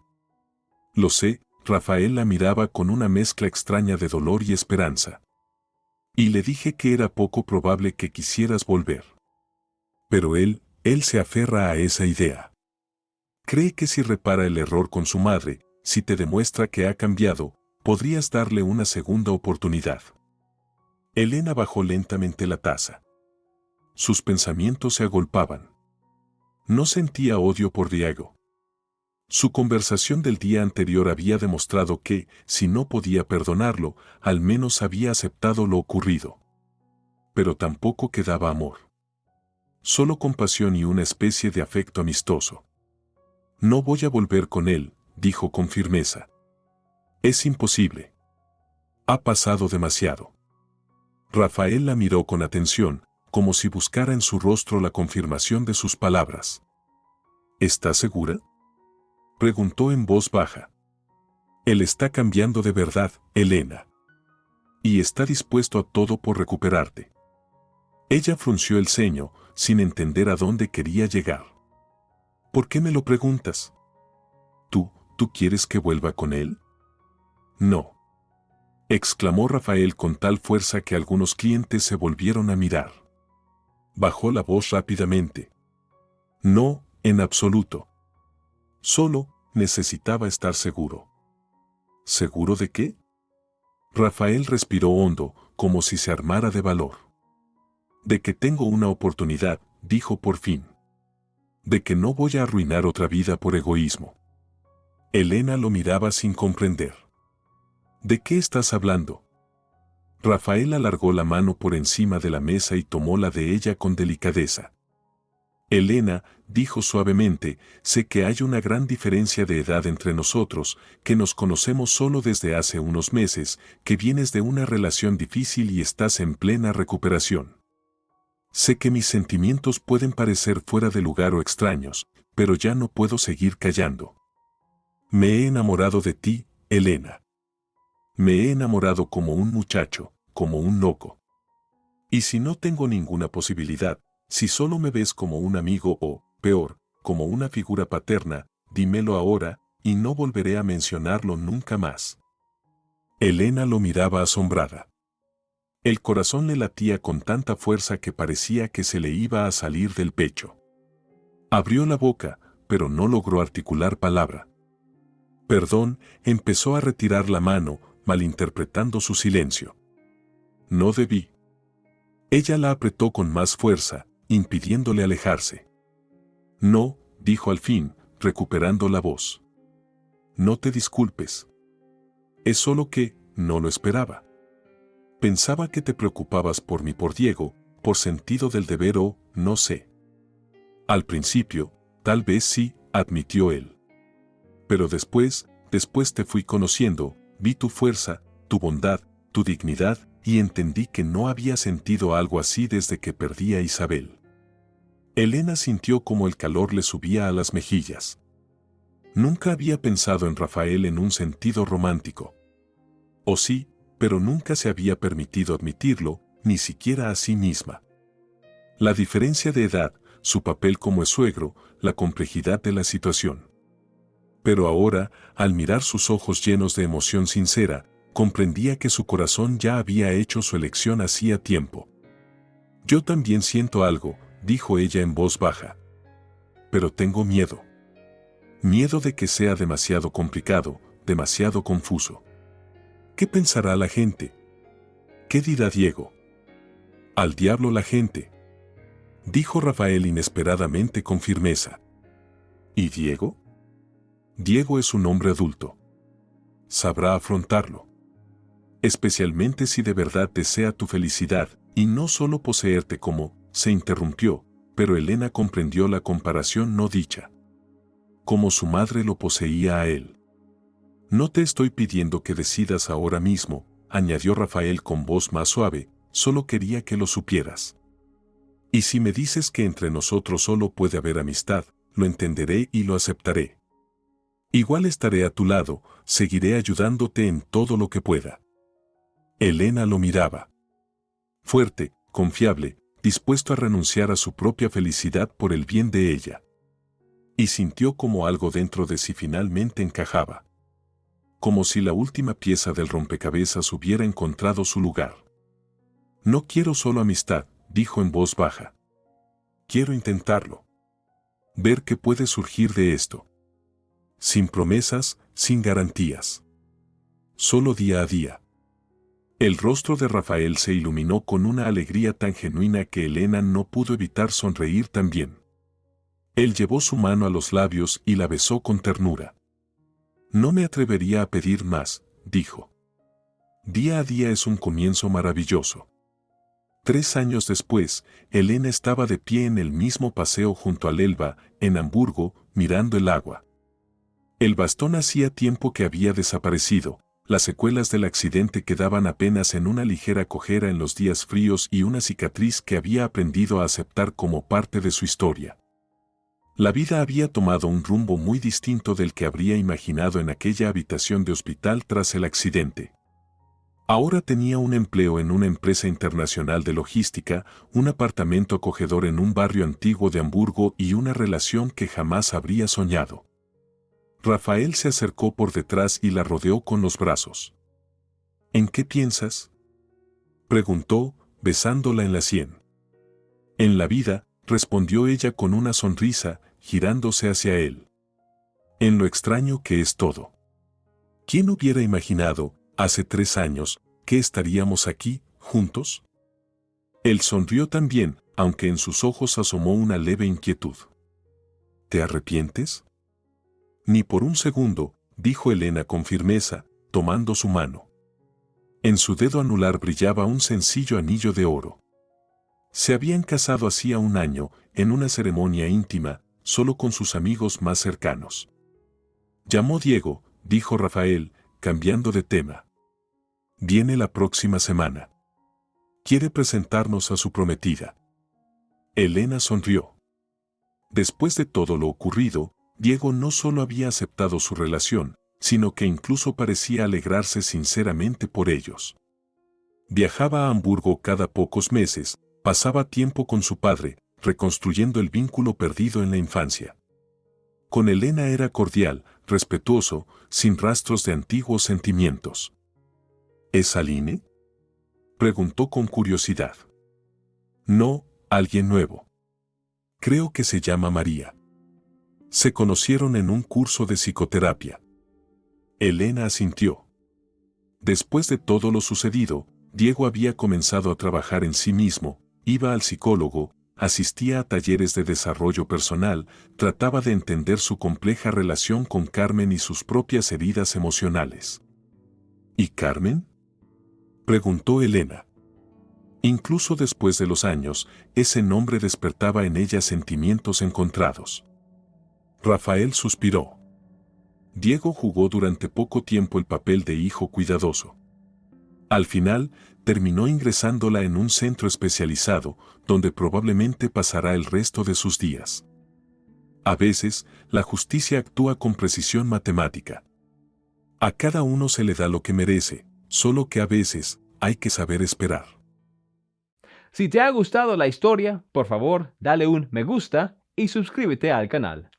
Lo sé, Rafael la miraba con una mezcla extraña de dolor y esperanza. Y le dije que era poco probable que quisieras volver. Pero él se aferra a esa idea. Cree que si repara el error con su madre, si te demuestra que ha cambiado, podrías darle una segunda oportunidad. Elena bajó lentamente la taza. Sus pensamientos se agolpaban. No sentía odio por Diego. Su conversación del día anterior había demostrado que, si no podía perdonarlo, al menos había aceptado lo ocurrido. Pero tampoco quedaba amor. Solo compasión y una especie de afecto amistoso. No voy a volver con él, dijo con firmeza. Es imposible. Ha pasado demasiado. Rafael la miró con atención, como si buscara en su rostro la confirmación de sus palabras. ¿Estás segura?, preguntó en voz baja. Él está cambiando de verdad, Elena. Y está dispuesto a todo por recuperarte. Ella frunció el ceño, sin entender a dónde quería llegar. ¿Por qué me lo preguntas? ¿Tú quieres que vuelva con él? No. Exclamó Rafael con tal fuerza que algunos clientes se volvieron a mirar. Bajó la voz rápidamente. No, en absoluto. Solo necesitaba estar seguro. ¿Seguro de qué? Rafael respiró hondo, como si se armara de valor. De que tengo una oportunidad, dijo por fin. De que no voy a arruinar otra vida por egoísmo. Elena lo miraba sin comprender. ¿De qué estás hablando? Rafael alargó la mano por encima de la mesa y tomó la de ella con delicadeza. Elena, dijo suavemente, sé que hay una gran diferencia de edad entre nosotros, que nos conocemos solo desde hace unos meses, que vienes de una relación difícil y estás en plena recuperación. Sé que mis sentimientos pueden parecer fuera de lugar o extraños, pero ya no puedo seguir callando. Me he enamorado de ti, Elena. Me he enamorado como un muchacho, como un loco. Y si no tengo ninguna posibilidad, si solo me ves como un amigo o, peor, como una figura paterna, dímelo ahora, y no volveré a mencionarlo nunca más. Elena lo miraba asombrada. El corazón le latía con tanta fuerza que parecía que se le iba a salir del pecho. Abrió la boca, pero no logró articular palabra. Perdón, empezó a retirar la mano, malinterpretando su silencio. No debí. Ella la apretó con más fuerza, impidiéndole alejarse. No, dijo al fin, recuperando la voz. No te disculpes. Es solo que, no lo esperaba. Pensaba que te preocupabas por mí, por Diego, por sentido del deber o, no sé. Al principio, tal vez sí, admitió él. Pero después te fui conociendo, vi tu fuerza, tu bondad, tu dignidad, y entendí que no había sentido algo así desde que perdí a Isabel. Elena sintió como el calor le subía a las mejillas. Nunca había pensado en Rafael en un sentido romántico. O sí, pero nunca se había permitido admitirlo, ni siquiera a sí misma. La diferencia de edad, su papel como suegro, la complejidad de la situación. Pero ahora, al mirar sus ojos llenos de emoción sincera, comprendía que su corazón ya había hecho su elección hacía tiempo. Yo también siento algo, dijo ella en voz baja. Pero tengo miedo. Miedo de que sea demasiado complicado, demasiado confuso. ¿Qué pensará la gente? ¿Qué dirá Diego? Al diablo la gente, dijo Rafael inesperadamente con firmeza. ¿Y Diego? Diego es un hombre adulto. Sabrá afrontarlo. Especialmente si de verdad desea tu felicidad, y no solo poseerte como, se interrumpió, pero Elena comprendió la comparación no dicha. Como su madre lo poseía a él. No te estoy pidiendo que decidas ahora mismo, añadió Rafael con voz más suave, solo quería que lo supieras. Y si me dices que entre nosotros solo puede haber amistad, lo entenderé y lo aceptaré. Igual estaré a tu lado, seguiré ayudándote en todo lo que pueda. Elena lo miraba. Fuerte, confiable, dispuesto a renunciar a su propia felicidad por el bien de ella. Y sintió como algo dentro de sí finalmente encajaba. Como si la última pieza del rompecabezas hubiera encontrado su lugar. No quiero solo amistad, dijo en voz baja. Quiero intentarlo. Ver qué puede surgir de esto. Sin promesas, sin garantías. Solo día a día. El rostro de Rafael se iluminó con una alegría tan genuina que Elena no pudo evitar sonreír también. Él llevó su mano a los labios y la besó con ternura. No me atrevería a pedir más, dijo. Día a día es un comienzo maravilloso. 3 años después, Elena estaba de pie en el mismo paseo junto al Elba, en Hamburgo, mirando el agua. El bastón hacía tiempo que había desaparecido, las secuelas del accidente quedaban apenas en una ligera cojera en los días fríos y una cicatriz que había aprendido a aceptar como parte de su historia. La vida había tomado un rumbo muy distinto del que habría imaginado en aquella habitación de hospital tras el accidente. Ahora tenía un empleo en una empresa internacional de logística, un apartamento acogedor en un barrio antiguo de Hamburgo y una relación que jamás habría soñado. Rafael se acercó por detrás y la rodeó con los brazos. ¿En qué piensas?, preguntó, besándola en la sien. En la vida, respondió ella con una sonrisa, girándose hacia él. En lo extraño que es todo. ¿Quién hubiera imaginado, hace 3 años, que estaríamos aquí, juntos? Él sonrió también, aunque en sus ojos asomó una leve inquietud. ¿Te arrepientes? Ni por un segundo, dijo Elena con firmeza, tomando su mano. En su dedo anular brillaba un sencillo anillo de oro. Se habían casado hacía 1 año, en una ceremonia íntima, solo con sus amigos más cercanos. Llamó Diego, dijo Rafael, cambiando de tema. Viene la próxima semana. Quiere presentarnos a su prometida. Elena sonrió. Después de todo lo ocurrido, Diego no solo había aceptado su relación, sino que incluso parecía alegrarse sinceramente por ellos. Viajaba a Hamburgo cada pocos meses, pasaba tiempo con su padre, reconstruyendo el vínculo perdido en la infancia. Con Elena era cordial, respetuoso, sin rastros de antiguos sentimientos. ¿Es Aline?, preguntó con curiosidad. No, alguien nuevo. Creo que se llama María. Se conocieron en un curso de psicoterapia. Elena asintió. Después de todo lo sucedido, Diego había comenzado a trabajar en sí mismo, iba al psicólogo, asistía a talleres de desarrollo personal, trataba de entender su compleja relación con Carmen y sus propias heridas emocionales. ¿Y Carmen?, preguntó Elena. Incluso después de los años, ese nombre despertaba en ella sentimientos encontrados. Rafael suspiró. Diego jugó durante poco tiempo el papel de hijo cuidadoso. Al final, terminó ingresándola en un centro especializado, donde probablemente pasará el resto de sus días. A veces, la justicia actúa con precisión matemática. A cada uno se le da lo que merece, solo que a veces, hay que saber esperar. Si te ha gustado la historia, por favor, dale un me gusta y suscríbete al canal.